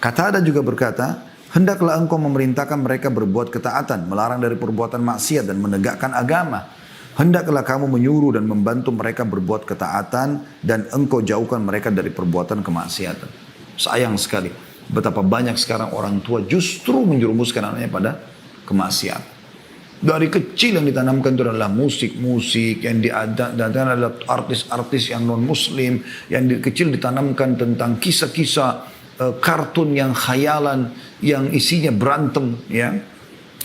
Qatadah juga berkata, hendaklah engkau memerintahkan mereka berbuat ketaatan, melarang dari perbuatan maksiat dan menegakkan agama. Hendaklah kamu menyuruh dan membantu mereka berbuat ketaatan dan engkau jauhkan mereka dari perbuatan kemaksiatan. Sayang sekali betapa banyak sekarang orang tua justru menjerumuskan anaknya pada kemaksiatan. Dari kecil yang ditanamkan itu adalah musik-musik, yang diadakan adalah artis-artis yang non-muslim, yang kecil ditanamkan tentang kisah-kisah kartun yang khayalan, yang isinya berantem, ya.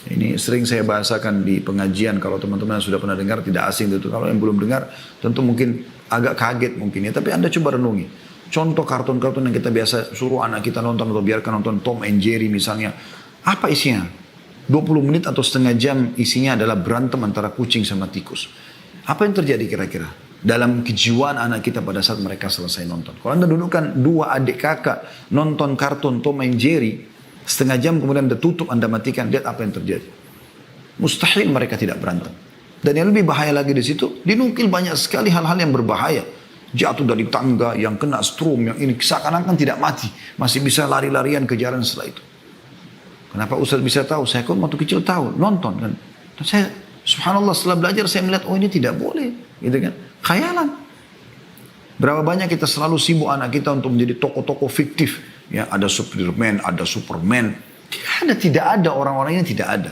Ini sering saya bahasakan di pengajian, kalau teman-teman yang sudah pernah dengar tidak asing itu. Kalau yang belum dengar tentu mungkin agak kaget mungkin ya, tapi Anda coba renungi. Contoh kartun-kartun yang kita biasa suruh anak kita nonton atau biarkan nonton Tom and Jerry misalnya. Apa isinya? 20 menit atau setengah jam isinya adalah berantem antara kucing sama tikus. Apa yang terjadi kira-kira dalam kejiwaan anak kita pada saat mereka selesai nonton? Kalau Anda dudukkan dua adik kakak nonton kartun Tom and Jerry, setengah jam kemudian Anda tutup, Anda matikan, lihat apa yang terjadi. Mustahil mereka tidak berantem. Dan yang lebih bahaya lagi di situ, dinukil banyak sekali hal-hal yang berbahaya. Jatuh dari tangga, yang kena strom, yang ini seakan-akan tidak mati. Masih bisa lari-larian kejaran setelah itu. Kenapa Ustaz bisa tahu? Saya kan waktu kecil tahu, nonton kan. Dan saya, subhanallah, setelah belajar saya melihat, oh ini tidak boleh. Gitu kan. Khayalan. Berapa banyak kita selalu sibuk anak kita untuk menjadi tokoh-tokoh fiktif. Ya, ada Spiderman, ada Superman. Tidak ada orang-orang yang tidak ada.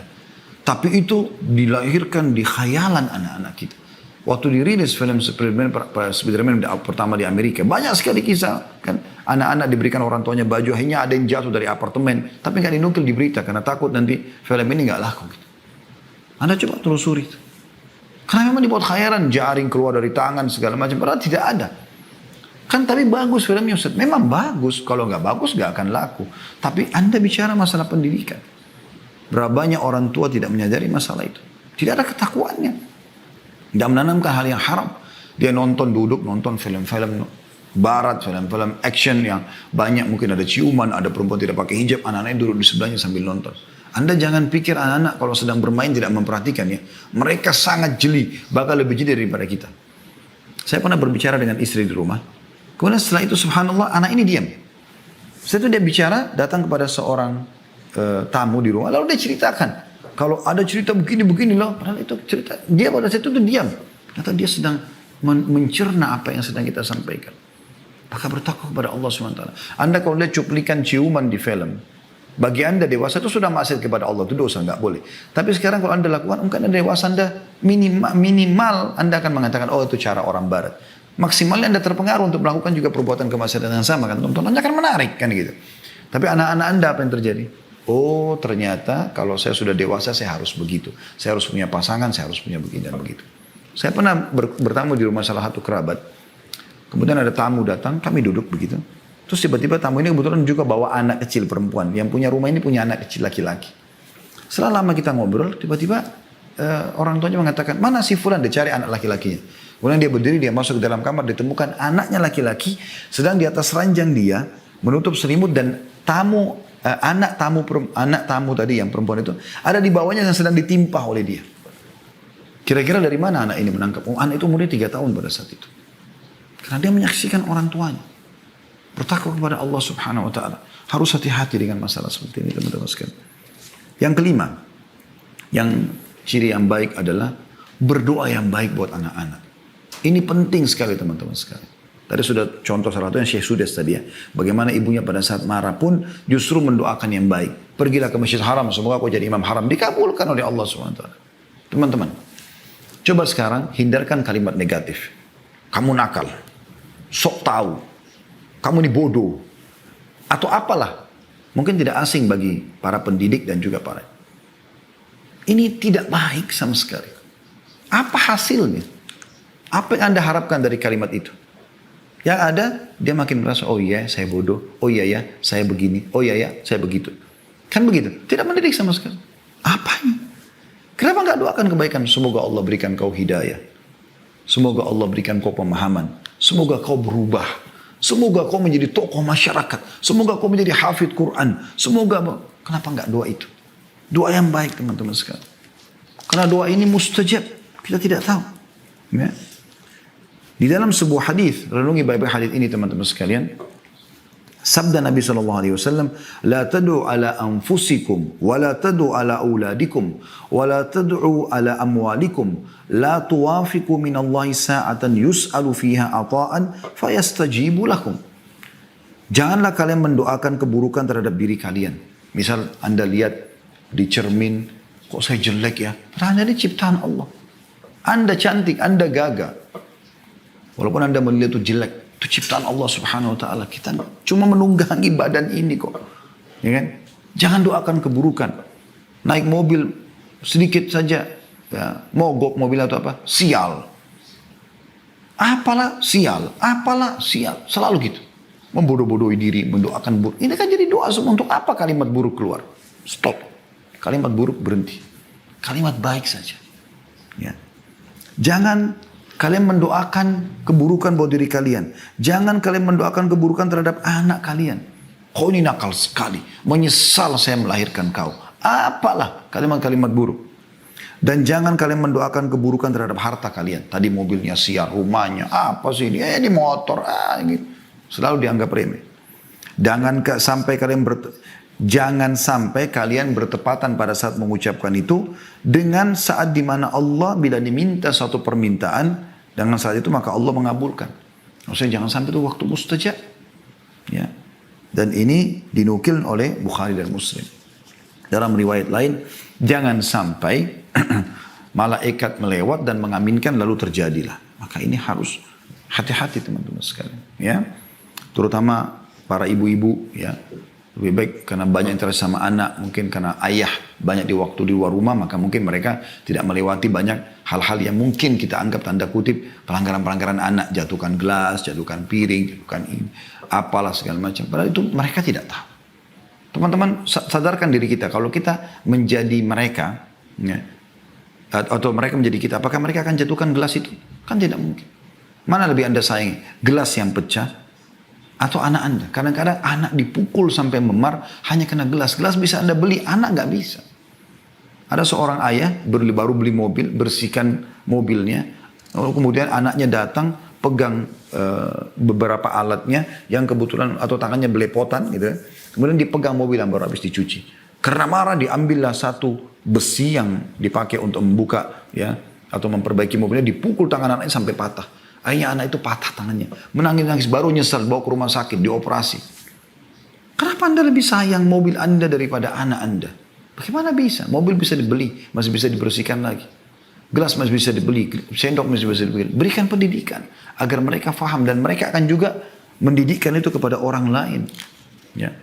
Tapi itu dilahirkan di khayalan anak-anak kita. Waktu dirilis film Spiderman pertama di Amerika, banyak sekali kisah kan, anak-anak diberikan orang tuanya baju, hanya ada yang jatuh dari apartemen, tapi nggak dinukil di berita karena takut nanti film ini nggak laku. Gitu. Anda coba telusuri itu. Karena memang dibuat khayalan, jaring keluar dari tangan segala macam, padahal tidak ada. Kan tapi bagus filmnya Ustaz, memang bagus. Kalau nggak bagus nggak akan laku. Tapi Anda bicara masalah pendidikan. Berapa banyak orang tua tidak menyadari masalah itu. Tidak ada ketakwaannya. Tidak menanamkan hal yang haram. Dia nonton film-film barat, film-film action yang banyak mungkin ada ciuman, ada perempuan tidak pakai hijab, anak-anaknya duduk di sebelahnya sambil nonton. Anda jangan pikir anak-anak kalau sedang bermain tidak memperhatikan ya. Mereka sangat jeli, bahkan lebih jeli daripada kita. Saya pernah berbicara dengan istri di rumah. Kemudian setelah itu subhanallah anak ini diam. Setelah itu dia bicara, datang kepada seorang tamu di rumah, lalu dia ceritakan. Kalau ada cerita begini loh, padahal itu cerita. Dia pada saat itu diam. Ternyata dia sedang mencerna apa yang sedang kita sampaikan. Maka bertakwa kepada Allah SWT. Anda kalau lihat cuplikan ciuman di film, bagi Anda dewasa itu sudah maksiat kepada Allah, itu dosa, nggak boleh. Tapi sekarang kalau Anda lakukan, mungkin Anda dewasa, Anda minimal Anda akan mengatakan, oh itu cara orang barat. Maksimalnya Anda terpengaruh untuk melakukan juga perbuatan kemaksiatan yang sama kan. Tontonannya akan menarik kan gitu. Tapi anak-anak Anda apa yang terjadi? Oh ternyata kalau saya sudah dewasa saya harus begitu. Saya harus punya pasangan, saya harus punya begini dan begitu. Saya pernah bertamu di rumah salah satu kerabat. Kemudian ada tamu datang, kami duduk begitu. Terus tiba-tiba tamu ini kebetulan juga bawa anak kecil perempuan. Yang punya rumah ini punya anak kecil laki-laki. Setelah lama kita ngobrol, tiba-tiba orang tuanya mengatakan, mana si Fulan? Dia cari anak laki-lakinya. Kemudian dia berdiri, dia masuk ke dalam kamar, ditemukan anaknya laki-laki sedang di atas ranjang dia, menutup selimut dan anak tamu tadi yang perempuan itu ada di bawahnya yang sedang ditimpa oleh dia. Kira-kira dari mana anak ini menangkap? Oh, anak itu umurnya 3 tahun pada saat itu. Karena dia menyaksikan orang tuanya. Bertakwa kepada Allah Subhanahu wa taala. Harus hati-hati dengan masalah seperti ini, teman-teman sekalian. Yang kelima, yang ciri yang baik adalah berdoa yang baik buat anak-anak. Ini penting sekali teman-teman sekalian. Tadi sudah contoh salah satunya Syekh Sudes tadi ya. Bagaimana ibunya pada saat marah pun justru mendoakan yang baik. Pergilah ke Masjid Haram, semoga kau jadi imam haram. Dikabulkan oleh Allah SWT. Teman-teman, coba sekarang hindarkan kalimat negatif. Kamu nakal, sok tahu, kamu ini bodoh, atau apalah. Mungkin tidak asing bagi para pendidik dan juga para. Ini tidak baik sama sekali. Apa hasilnya? Apa yang Anda harapkan dari kalimat itu? Yang ada, dia makin merasa, oh iya saya bodoh, oh iya ya saya begini, oh iya ya saya begitu. Kan begitu, tidak mendidik sama sekali. Apanya? Kenapa nggak doakan kebaikan? Semoga Allah berikan kau hidayah. Semoga Allah berikan kau pemahaman. Semoga kau berubah. Semoga kau menjadi tokoh masyarakat. Semoga kau menjadi hafidh Quran. Semoga, kenapa nggak doa itu? Doa yang baik teman-teman sekalian. Karena doa ini mustajab, kita tidak tahu. Ya. Di dalam sebuah hadis, renungi baik-baik hadis ini teman-teman sekalian. Sabda Nabi SAW, La tad'u ala anfusikum, wa la tad'u ala auladikum, wa la tad'u ala amwalikum, la tuwafiku minallahi sa'atan yus'alu fiha ata'an, fayastajibu lakum. Janganlah kalian mendoakan keburukan terhadap diri kalian. Misal Anda lihat di cermin, kok saya jelek ya? Padahal ini ciptaan Allah. Anda cantik, Anda gagah. Walaupun Anda melihat itu jelek, itu ciptaan Allah Subhanahu wa taala. Kita cuma menunggangi badan ini kok. Ya kan? Jangan doakan keburukan. Naik mobil sedikit saja ya, mogok mobil atau apa? Sial. Apalah sial, selalu gitu. membodoh-bodohi diri, mendoakan buruk. Ini kan jadi doa semua. Untuk apa kalimat buruk keluar? Stop. Kalimat buruk berhenti. Kalimat baik saja. Ya. Jangan kalian mendoakan keburukan buat diri kalian. Jangan kalian mendoakan keburukan terhadap anak kalian. Kau ini nakal sekali. Menyesal saya melahirkan kau. Apalah kalimat-kalimat buruk. Dan jangan kalian mendoakan keburukan terhadap harta kalian. Tadi mobilnya siar, rumahnya, apa sih ini? Ini motor, gitu. Selalu dianggap remeh. Jangan sampai kalian bertepatan pada saat mengucapkan itu dengan saat dimana Allah bila diminta satu permintaan, dengan saat itu maka Allah mengabulkan. Maksudnya jangan sampai itu waktu mustajab. Ya. Dan ini dinukil oleh Bukhari dan Muslim. Dalam riwayat lain, jangan sampai malaikat melewat dan mengaminkan lalu terjadilah. Maka ini harus hati-hati teman-teman sekalian. Ya. Terutama para ibu-ibu, ya, lebih baik karena banyak interaksi sama anak, mungkin karena ayah banyak di waktu di luar rumah, maka mungkin mereka tidak melewati banyak hal-hal yang mungkin kita anggap tanda kutip pelanggaran-pelanggaran anak, jatuhkan gelas, jatuhkan piring, jatuhkan ini, apalah segala macam. Padahal itu mereka tidak tahu. Teman-teman sadarkan diri kita, kalau kita menjadi mereka, ya, atau mereka menjadi kita, apakah mereka akan jatuhkan gelas itu? Kan tidak mungkin. Mana lebih Anda sayangi? Gelas yang pecah atau anak Anda? Kadang-kadang anak dipukul sampai memar hanya kena gelas. Gelas bisa Anda beli, anak nggak bisa. Ada seorang ayah baru beli mobil, bersihkan mobilnya, lalu kemudian anaknya datang pegang beberapa alatnya yang kebetulan atau tangannya belepotan gitu. Kemudian dipegang mobil yang baru habis dicuci. Karena marah diambillah satu besi yang dipakai untuk membuka ya atau memperbaiki mobilnya, dipukul tangan anaknya sampai patah. Akhirnya anak itu patah tangannya. Menangis-nangis, baru nyesal, bawa ke rumah sakit, dioperasi. Kenapa Anda lebih sayang mobil Anda daripada anak Anda? Bagaimana bisa? Mobil bisa dibeli, masih bisa dibersihkan lagi. Gelas masih bisa dibeli, sendok masih bisa dibeli. Berikan pendidikan, agar mereka faham. Dan mereka akan juga mendidikkan itu kepada orang lain. Ya.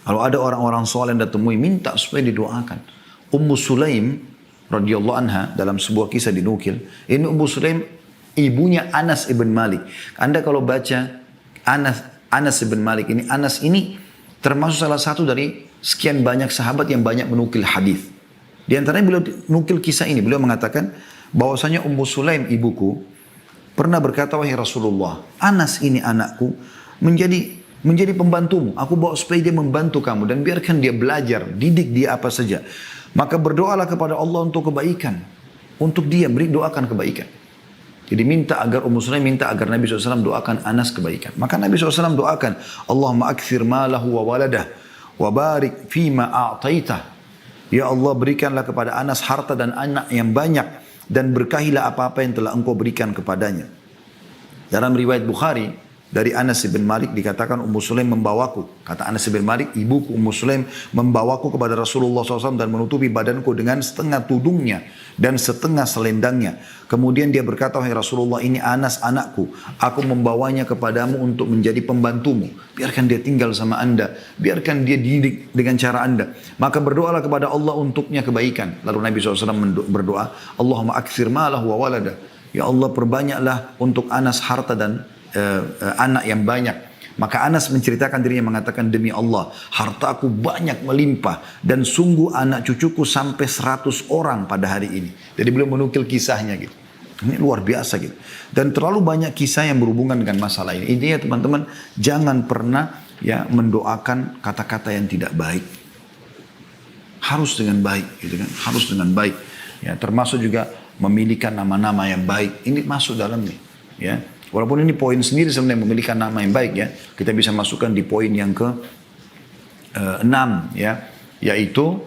Kalau ada orang-orang soleh yang temui, minta supaya didoakan. Ummu Sulaim, radhiyallahu anha, dalam sebuah kisah dinukil. Ini Ummu Sulaim, ibunya Anas ibn Malik. Anda kalau baca Anas ibn Malik ini, Anas ini termasuk salah satu dari sekian banyak sahabat yang banyak menukil hadis. Di antaranya beliau nukil kisah ini. Beliau mengatakan bahwasanya Ummu Sulaim ibuku pernah berkata, wahai Rasulullah, Anas ini anakku menjadi pembantumu. Aku bawa supaya dia membantu kamu dan biarkan dia belajar, didik dia apa saja. Maka berdoalah kepada Allah untuk kebaikan. Untuk dia, doakan kebaikan. Jadi minta agar Ummu Sulaim minta agar Nabi SAW doakan Anas kebaikan. Maka Nabi SAW doakan, Allahumma akthir malahu wa waladah, wa barik fima a'taitah. Ya Allah, berikanlah kepada Anas harta dan anak yang banyak, dan berkahilah apa-apa yang telah engkau berikan kepadanya. Dalam riwayat Bukhari, dari Anas bin Malik dikatakan Ummu Sulaim membawaku. Kata Anas bin Malik, ibuku Ummu Sulaim membawaku kepada Rasulullah SAW dan menutupi badanku dengan setengah tudungnya dan setengah selendangnya. Kemudian dia berkata, wahai Rasulullah, ini Anas anakku. Aku membawanya kepadamu untuk menjadi pembantumu. Biarkan dia tinggal sama anda. Biarkan dia didik dengan cara anda. Maka berdoalah kepada Allah untuknya kebaikan. Lalu Nabi SAW berdoa, Allahumma akthir malahu wa waladah. Ya Allah, perbanyaklah untuk Anas harta dan anak yang banyak. Maka Anas menceritakan dirinya mengatakan, demi Allah, hartaku banyak melimpah dan sungguh anak cucuku sampai 100 orang pada hari ini. Jadi beliau menukil kisahnya gitu. Ini luar biasa gitu. Dan terlalu banyak kisah yang berhubungan dengan masalah ini. Intinya teman-teman, jangan pernah ya mendoakan kata-kata yang tidak baik. Harus dengan baik gitu kan. Harus dengan baik. Ya, termasuk juga memiliki nama-nama yang baik. Ini masuk dalamnya ya. Walaupun ini poin sendiri sebenarnya memiliki nama yang baik ya. Kita bisa masukkan di poin yang ke-6 ya. Yaitu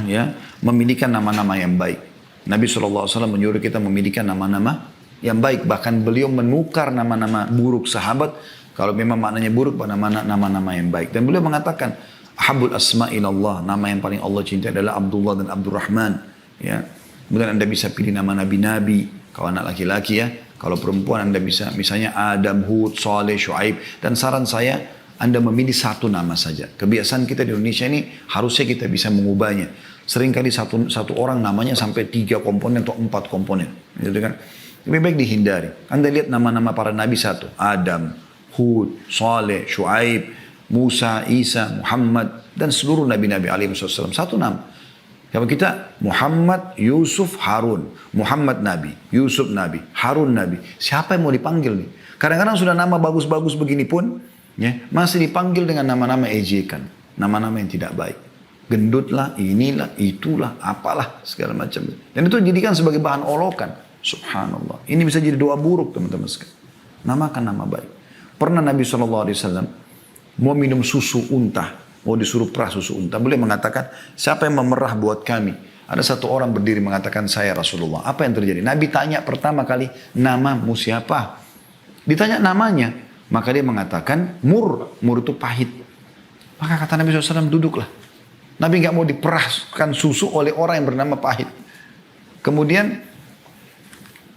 ya, memiliki nama-nama yang baik. Nabi SAW menyuruh kita memiliki nama-nama yang baik. Bahkan beliau menukar nama-nama buruk sahabat. Kalau memang maknanya buruk pada nama-nama yang baik. Dan beliau mengatakan, Ahabul asma'ilallah, nama yang paling Allah cintai adalah Abdullah dan Abdurrahman. Ya. Kemudian Anda bisa pilih nama nabi-nabi. Kalau anak laki-laki ya. Kalau perempuan Anda bisa, misalnya Adam, Hud, Saleh, Shu'aib. Dan saran saya, Anda memilih satu nama saja. Kebiasaan kita di Indonesia ini, harusnya kita bisa mengubahnya. Seringkali satu orang namanya sampai 3 komponen atau 4 komponen. Gitu kan? Lebih baik dihindari. Anda lihat nama-nama para nabi satu. Adam, Hud, Saleh, Shu'aib, Musa, Isa, Muhammad, dan seluruh nabi-nabi alaihi wasallam. Satu nama. Kalau kita Muhammad, Yusuf, Harun. Muhammad Nabi, Yusuf Nabi, Harun Nabi. Siapa yang mau dipanggil nih? Kadang-kadang sudah nama bagus-bagus begini pun, ya, masih dipanggil dengan nama-nama ejekan. Nama-nama yang tidak baik. Gendutlah, inilah, itulah, apalah, segala macam. Dan itu dijadikan sebagai bahan olokan. Subhanallah. Ini bisa jadi doa buruk teman-teman sekalian. Namakan nama baik. Pernah Nabi SAW mau minum susu unta. Mau disuruh perah susu unta. Beliau mengatakan, siapa yang memerah buat kami? Ada satu orang berdiri mengatakan, saya Rasulullah. Apa yang terjadi? Nabi tanya pertama kali, namamu siapa? Ditanya namanya. Maka dia mengatakan, Mur. Mur itu pahit. Maka kata Nabi SAW, duduklah. Nabi nggak mau diperahkan susu oleh orang yang bernama pahit. Kemudian,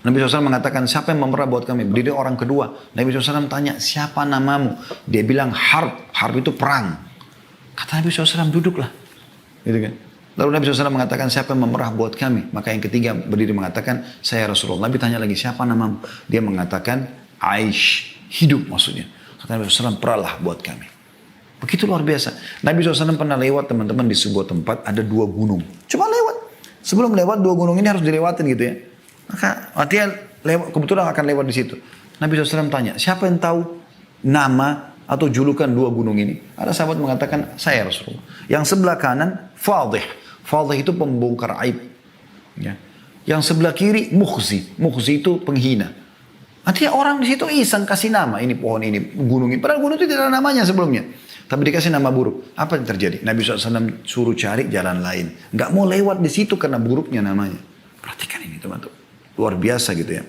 Nabi SAW mengatakan, siapa yang memerah buat kami? Berdiri orang kedua. Nabi SAW tanya, siapa namamu? Dia bilang, Harb. Harb itu perang. Kata Nabi SAW, duduklah. Gitu kan? Lalu Nabi SAW mengatakan, siapa yang memerah buat kami? Maka yang ketiga berdiri mengatakan, saya Rasulullah. Nabi tanya lagi, siapa namamu? Dia mengatakan, Aish. Hidup maksudnya. Kata Nabi SAW, perahlah buat kami. Begitu luar biasa. Nabi SAW pernah lewat teman-teman di sebuah tempat, ada 2 gunung. Cuma lewat. Sebelum lewat 2 gunung ini harus dilewatin gitu ya. Maka artinya kebetulan akan lewat di situ. Nabi SAW tanya, siapa yang tahu nama atau julukan 2 gunung ini? Ada sahabat mengatakan, saya Rasulullah. Yang sebelah kanan, Fadih. Fadih itu pembongkar aib. Ya. Yang sebelah kiri, Mukhzi. Mukhzi itu penghina. Artinya orang di situ iseng kasih nama. Ini pohon ini, gunung ini. Padahal gunung itu tidak ada namanya sebelumnya. Tapi dikasih nama buruk. Apa yang terjadi? Nabi SAW suruh cari jalan lain. Nggak mau lewat di situ karena buruknya namanya. Perhatikan ini teman-teman. Luar biasa gitu ya.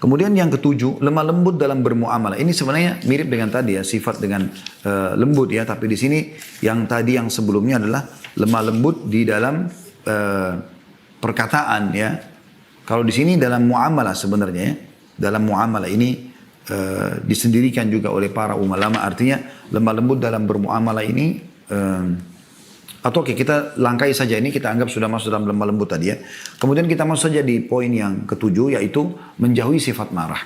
Kemudian yang ketujuh, lemah lembut dalam bermuamalah. Ini sebenarnya mirip dengan tadi ya, sifat dengan lembut ya. Tapi di sini yang tadi yang sebelumnya adalah lemah lembut di dalam perkataan ya. Kalau di sini dalam muamalah sebenarnya ya. Dalam muamalah ini disendirikan juga oleh para ulama. Artinya lemah lembut dalam bermuamalah ini atau oke, kita langkai saja ini, kita anggap sudah masuk dalam lemah lembut tadi ya. Kemudian kita masuk saja di poin yang ketujuh, yaitu menjauhi sifat marah.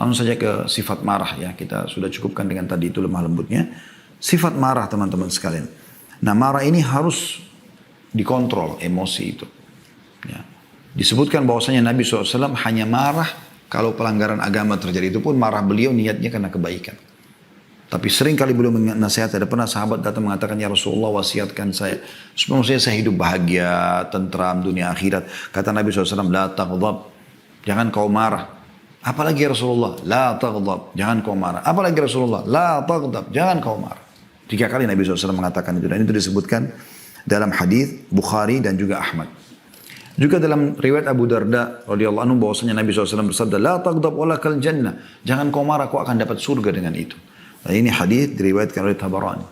Langsung saja ke sifat marah ya. Kita sudah cukupkan dengan tadi itu lemah lembutnya. Sifat marah teman-teman sekalian. Nah, marah ini harus dikontrol emosi itu. Ya. Disebutkan bahwasanya Nabi SAW hanya marah kalau pelanggaran agama terjadi. Itu pun marah beliau niatnya karena kebaikan. Tapi sering kali beliau menasihat, ada pernah sahabat datang mengatakan, ya Rasulullah wasiatkan saya. Supaya saya hidup bahagia, tentram, dunia akhirat. Kata Nabi SAW, la taghdab, jangan kau marah. Apalagi ya Rasulullah, la taghdab, jangan kau marah. Apalagi Rasulullah, la taghdab, jangan kau marah. 3 kali Nabi SAW mengatakan itu. Dan itu disebutkan dalam hadis Bukhari dan juga Ahmad. Juga dalam riwayat Abu Darda radhiyallahu anhu bahwasanya Nabi SAW bersabda, la taghdab walakal jannah, jangan kau marah, kau akan dapat surga dengan itu. Nah, ini hadis diriwayatkan oleh Tabarani.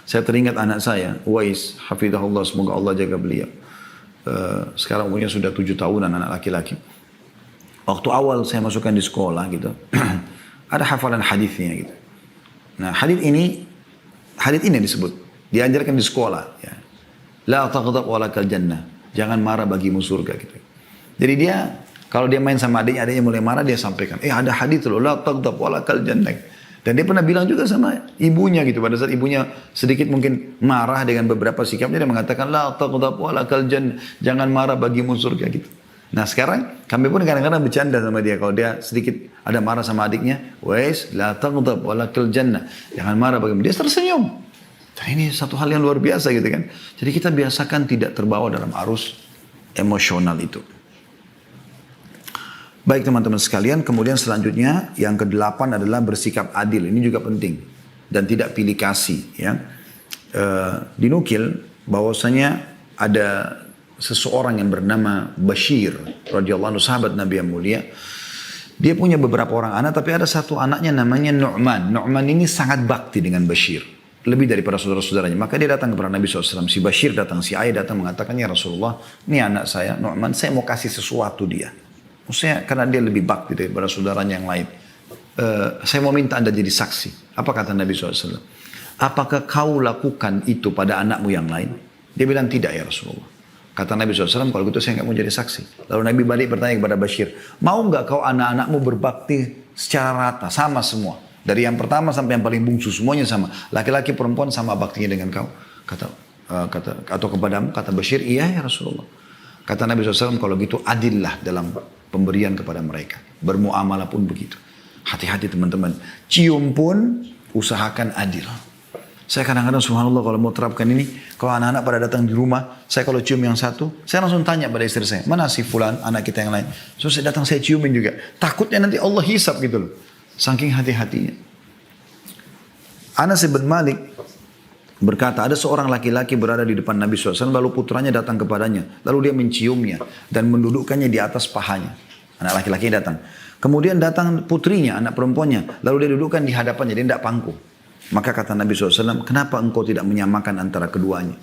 Saya teringat anak saya, Uwais, hafizahullah, semoga Allah jaga beliau. Sekarang umurnya sudah 7 tahunan, anak laki-laki. Waktu awal saya masukkan di sekolah gitu, ada hafalan hadisnya gitu. Nah, hadis ini disebut, diajarkan di sekolah. Ya. La taghdab walakal jannah, jangan marah bagimu surga gitu. Jadi dia, kalau dia main sama adiknya mulai marah, dia sampaikan, ada hadis loh, la taghdab walakal jannah. Dan dia pernah bilang juga sama ibunya gitu. Pada saat ibunya sedikit mungkin marah dengan beberapa sikapnya, dia mengatakan, la taghdab walakal jannah, jangan marah bagimu surga gitu. Nah sekarang kami pun kadang-kadang bercanda sama dia. Kalau dia sedikit ada marah sama adiknya, wais, la taghdab walakal jannah, jangan marah bagimu. Dia tersenyum. Dan ini satu hal yang luar biasa gitu kan. Jadi kita biasakan tidak terbawa dalam arus emosional itu. Baik teman-teman sekalian, kemudian selanjutnya yang ke-8 adalah bersikap adil. Ini juga penting dan tidak pilih kasih. Ya. Dinukil bahwasanya ada seseorang yang bernama Bashir radhiyallahu anhu, sahabat Nabi yang mulia. Dia punya beberapa orang anak, tapi ada satu anaknya namanya Nu'man. Nu'man ini sangat bakti dengan Bashir, lebih daripada saudara-saudaranya. Maka dia datang kepada Nabi SAW. Si Bashir datang, si ayah datang mengatakan, ya Rasulullah, ini anak saya Nu'man, saya mau kasih sesuatu dia. Maksudnya karena dia lebih bakti daripada saudaranya yang lain. Saya mau minta Anda jadi saksi. Apa kata Nabi SAW? Apakah kau lakukan itu pada anakmu yang lain? Dia bilang tidak ya Rasulullah. Kata Nabi SAW, kalau gitu saya nggak mau jadi saksi. Lalu Nabi balik bertanya kepada Bashir, mau nggak kau anak-anakmu berbakti secara rata, sama semua? Dari yang pertama sampai yang paling bungsu, semuanya sama. Laki-laki perempuan sama baktinya dengan kau. Atau kepadamu, kata Bashir, iya ya Rasulullah. Kata Nabi SAW, kalau gitu adillah dalam pemberian kepada mereka. Bermuamalah pun begitu. Hati-hati teman-teman. Cium pun usahakan adil. Saya kadang-kadang subhanallah kalau mau terapkan ini, kalau anak-anak pada datang di rumah, saya kalau cium yang satu, saya langsung tanya pada istri saya, mana si fulan, anak kita yang lain. So saya datang saya ciumin juga. Takutnya nanti Allah hisab gitu loh. Saking hati-hatinya. Anas bin Malik berkata, ada seorang laki-laki berada di depan Nabi SAW, lalu putranya datang kepadanya. Lalu dia menciumnya dan mendudukkannya di atas pahanya. Anak laki-laki datang. Kemudian datang putrinya, anak perempuannya. Lalu dia dudukkan di hadapannya, dia tidak pangku. Maka kata Nabi SAW, kenapa engkau tidak menyamakan antara keduanya?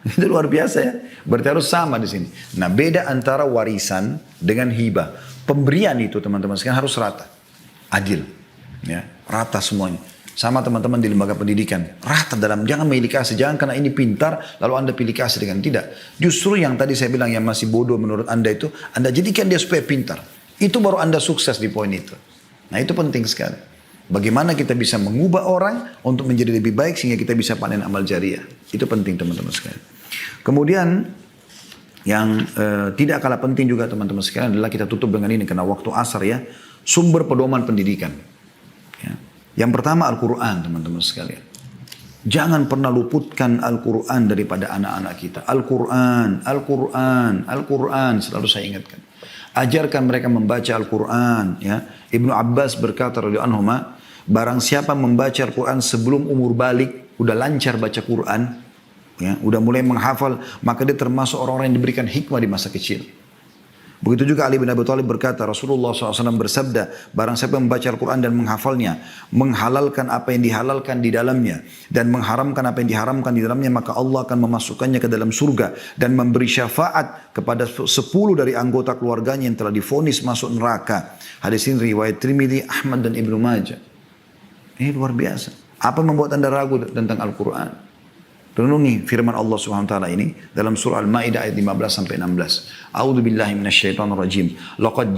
Itu luar biasa ya. Berarti harus sama di sini. Nah beda antara warisan dengan hibah. Pemberian itu teman-teman sekalian harus rata. Adil. Ya, rata semuanya. Sama teman-teman di lembaga pendidikan. Rata dalam, jangan pilih kasih. Jangan karena ini pintar, lalu Anda pilih kasih dengan tidak. Justru yang tadi saya bilang yang masih bodoh menurut Anda itu, Anda jadikan dia supaya pintar. Itu baru Anda sukses di poin itu. Nah itu penting sekali. Bagaimana kita bisa mengubah orang untuk menjadi lebih baik sehingga kita bisa panen amal jariah. Itu penting teman-teman sekalian. Kemudian yang tidak kalah penting juga teman-teman sekalian adalah kita tutup dengan ini karena waktu asar ya. Sumber pedoman pendidikan. Ya. Yang pertama Al-Quran teman-teman sekalian. Jangan pernah luputkan Al-Quran daripada anak-anak kita. Al-Quran, Al-Quran, Al-Quran selalu saya ingatkan. Ajarkan mereka membaca Al-Quran. Ya. Ibnu Abbas berkata radhiyallahu anhuma, barang siapa membaca Al-Quran sebelum umur balik, udah lancar baca Quran, ya, udah mulai menghafal, maka dia termasuk orang-orang yang diberikan hikmah di masa kecil. Begitu juga Ali bin Abi Thalib berkata, Rasulullah SAW bersabda, barang siapa membaca Al-Quran dan menghafalnya, menghalalkan apa yang dihalalkan di dalamnya, dan mengharamkan apa yang diharamkan di dalamnya, maka Allah akan memasukkannya ke dalam surga, dan memberi syafaat kepada 10 dari anggota keluarganya yang telah divonis masuk neraka. Hadis ini riwayat Tirmidzi, Ahmad dan Ibnu Majah. Ini luar biasa. Apa membuat Anda ragu tentang Al-Quran? Renungi firman Allah Subhanahu wa taala ini dalam surah Al-Maidah ayat 15 sampai 16. A'udzu billahi minasyaitonir rajim. Laqad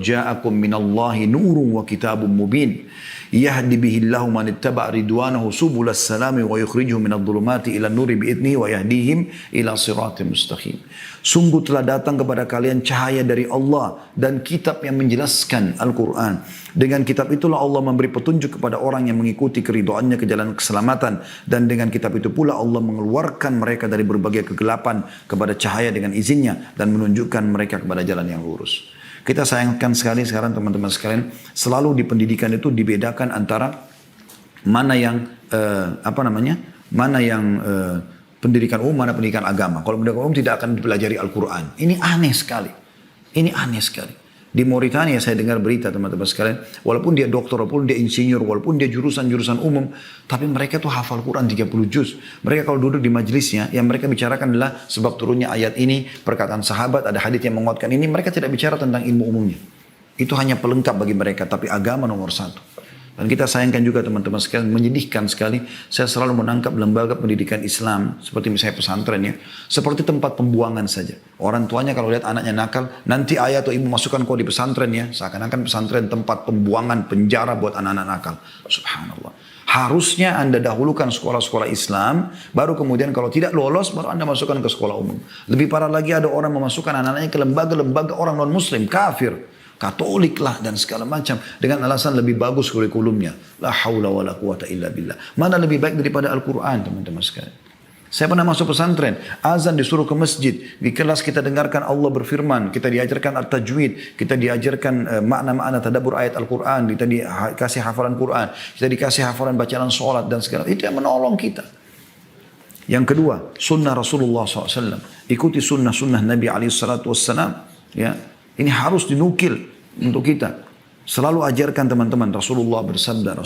ja'akum minallahi nurun wa kitabun mubin. Yahdi bihillahu man ittaba'a ridwanahu subulas salami wa yukhrijuhum minadh dhulumati ila nuri bi'idnihi wa yahdihim ila siratim mustaqim. Sungguh telah datang kepada kalian cahaya dari Allah dan kitab yang menjelaskan Al-Quran. Dengan kitab itulah Allah memberi petunjuk kepada orang yang mengikuti keridhaannya ke jalan keselamatan. Dan dengan kitab itu pula Allah mengeluarkan mereka dari berbagai kegelapan kepada cahaya dengan izinnya. Dan menunjukkan mereka kepada jalan yang lurus. Kita sayangkan sekali sekarang teman-teman sekalian. Selalu di pendidikan itu dibedakan antara mana yang pendidikan umum, mana pendidikan agama. Kalau pendidikan umum tidak akan dipelajari Al-Quran. Ini aneh sekali. Ini aneh sekali. Di Mauritania saya dengar berita teman-teman sekalian. Walaupun dia dokter, walaupun dia insinyur, walaupun dia jurusan-jurusan umum. Tapi mereka tuh hafal Quran 30 juz. Mereka kalau duduk di majelisnya, yang mereka bicarakan adalah sebab turunnya ayat ini, perkataan sahabat, ada hadits yang menguatkan ini. Mereka tidak bicara tentang ilmu umumnya. Itu hanya pelengkap bagi mereka. Tapi agama nomor satu. Dan kita sayangkan juga teman-teman sekalian, menyedihkan sekali, saya selalu menangkap lembaga pendidikan Islam, seperti misalnya pesantren ya, seperti tempat pembuangan saja. Orang tuanya kalau lihat anaknya nakal, nanti ayah atau ibu masukkan kau di pesantren ya, seakan-akan pesantren tempat pembuangan, penjara buat anak-anak nakal. Subhanallah. Harusnya Anda dahulukan sekolah-sekolah Islam, baru kemudian kalau tidak lolos, baru Anda masukkan ke sekolah umum. Lebih parah lagi ada orang memasukkan anak-anaknya ke lembaga-lembaga orang non-muslim, kafir. Katolik lah dan segala macam dengan alasan lebih bagus kurikulumnya. La haula wala quwata illa billah. Mana lebih baik daripada Al-Quran teman-teman sekalian. Saya pernah masuk pesantren, azan disuruh ke masjid, di kelas kita dengarkan Allah berfirman, kita diajarkan at-tajwid, kita diajarkan makna-makna tadabbur ayat Al-Quran, kita dikasih hafalan Quran, kita dikasih hafalan bacaan sholat dan segala itu yang menolong kita. Yang kedua, sunnah Rasulullah SAW. Ikuti sunnah-sunnah Nabi SAW. Ya. Ini harus dinukil untuk kita. Selalu ajarkan teman-teman, Rasulullah bersabda,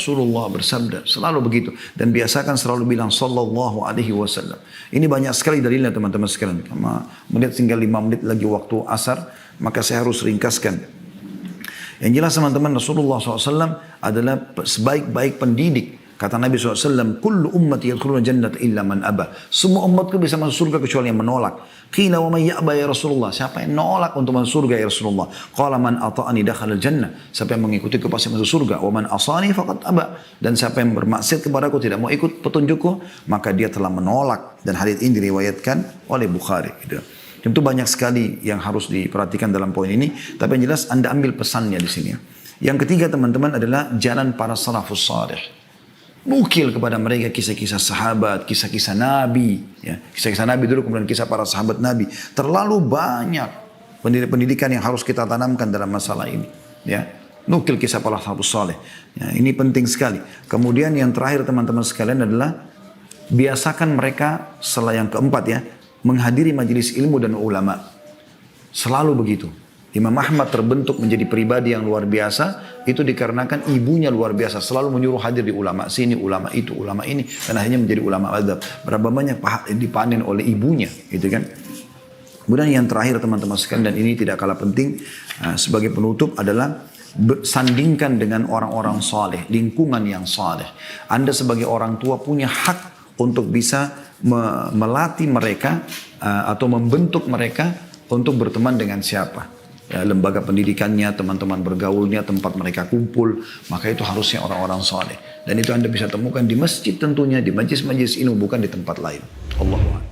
selalu begitu. Dan biasakan selalu bilang sallallahu alaihi wasallam. Ini banyak sekali dalilnya teman-teman sekalian. Karena menit tinggal 5 menit lagi waktu asar, maka saya harus ringkaskan. Yang jelas teman-teman, Rasulullah SAW adalah sebaik-baik pendidik. Kata Nabi SAW, kullu ummati yadkhuluna jannata illa man aba. Semua umatku bisa masuk surga kecuali yang menolak. Qila wa man ya'ba ya Rasulullah. Siapa yang nolak untuk masuk surga ya Rasulullah? Qala man ata'ani dakhala jannah. Siapa yang mengikutiku pasti masuk surga. Wa man asani faqad aba. Dan siapa yang bermaksiat kepadaku tidak mau ikut petunjukku, maka dia telah menolak. Dan hadits ini diriwayatkan oleh Bukhari. Gitu. Tentu banyak sekali yang harus diperhatikan dalam poin ini. Tapi yang jelas Anda ambil pesannya di sini. Yang ketiga teman-teman adalah jalan para salafus salih. Nukil kepada mereka kisah-kisah sahabat, kisah-kisah Nabi. Ya. Kisah-kisah Nabi dulu, kemudian kisah para sahabat Nabi. Terlalu banyak pendidikan yang harus kita tanamkan dalam masalah ini. Ya. Nukil kisah para sahabat saleh. Ya, ini penting sekali. Kemudian yang terakhir teman-teman sekalian adalah biasakan mereka, setelah yang keempat ya, menghadiri majelis ilmu dan ulama. Selalu begitu. Imam Ahmad terbentuk menjadi pribadi yang luar biasa, itu dikarenakan ibunya luar biasa. Selalu menyuruh hadir di ulama sini, ulama itu, ulama ini. Dan akhirnya menjadi ulama adab. Berapa banyak dipanen oleh ibunya, gitu kan. Kemudian yang terakhir teman-teman sekalian, dan ini tidak kalah penting, sebagai penutup adalah sandingkan dengan orang-orang saleh, lingkungan yang saleh. Anda sebagai orang tua punya hak untuk bisa melatih mereka atau membentuk mereka untuk berteman dengan siapa. Ya, lembaga pendidikannya, teman-teman bergaulnya, tempat mereka kumpul, maka itu harusnya orang-orang saleh. Dan itu Anda bisa temukan di masjid tentunya, di majlis-majlis ilmu, bukan di tempat lain. Allahu a'lam.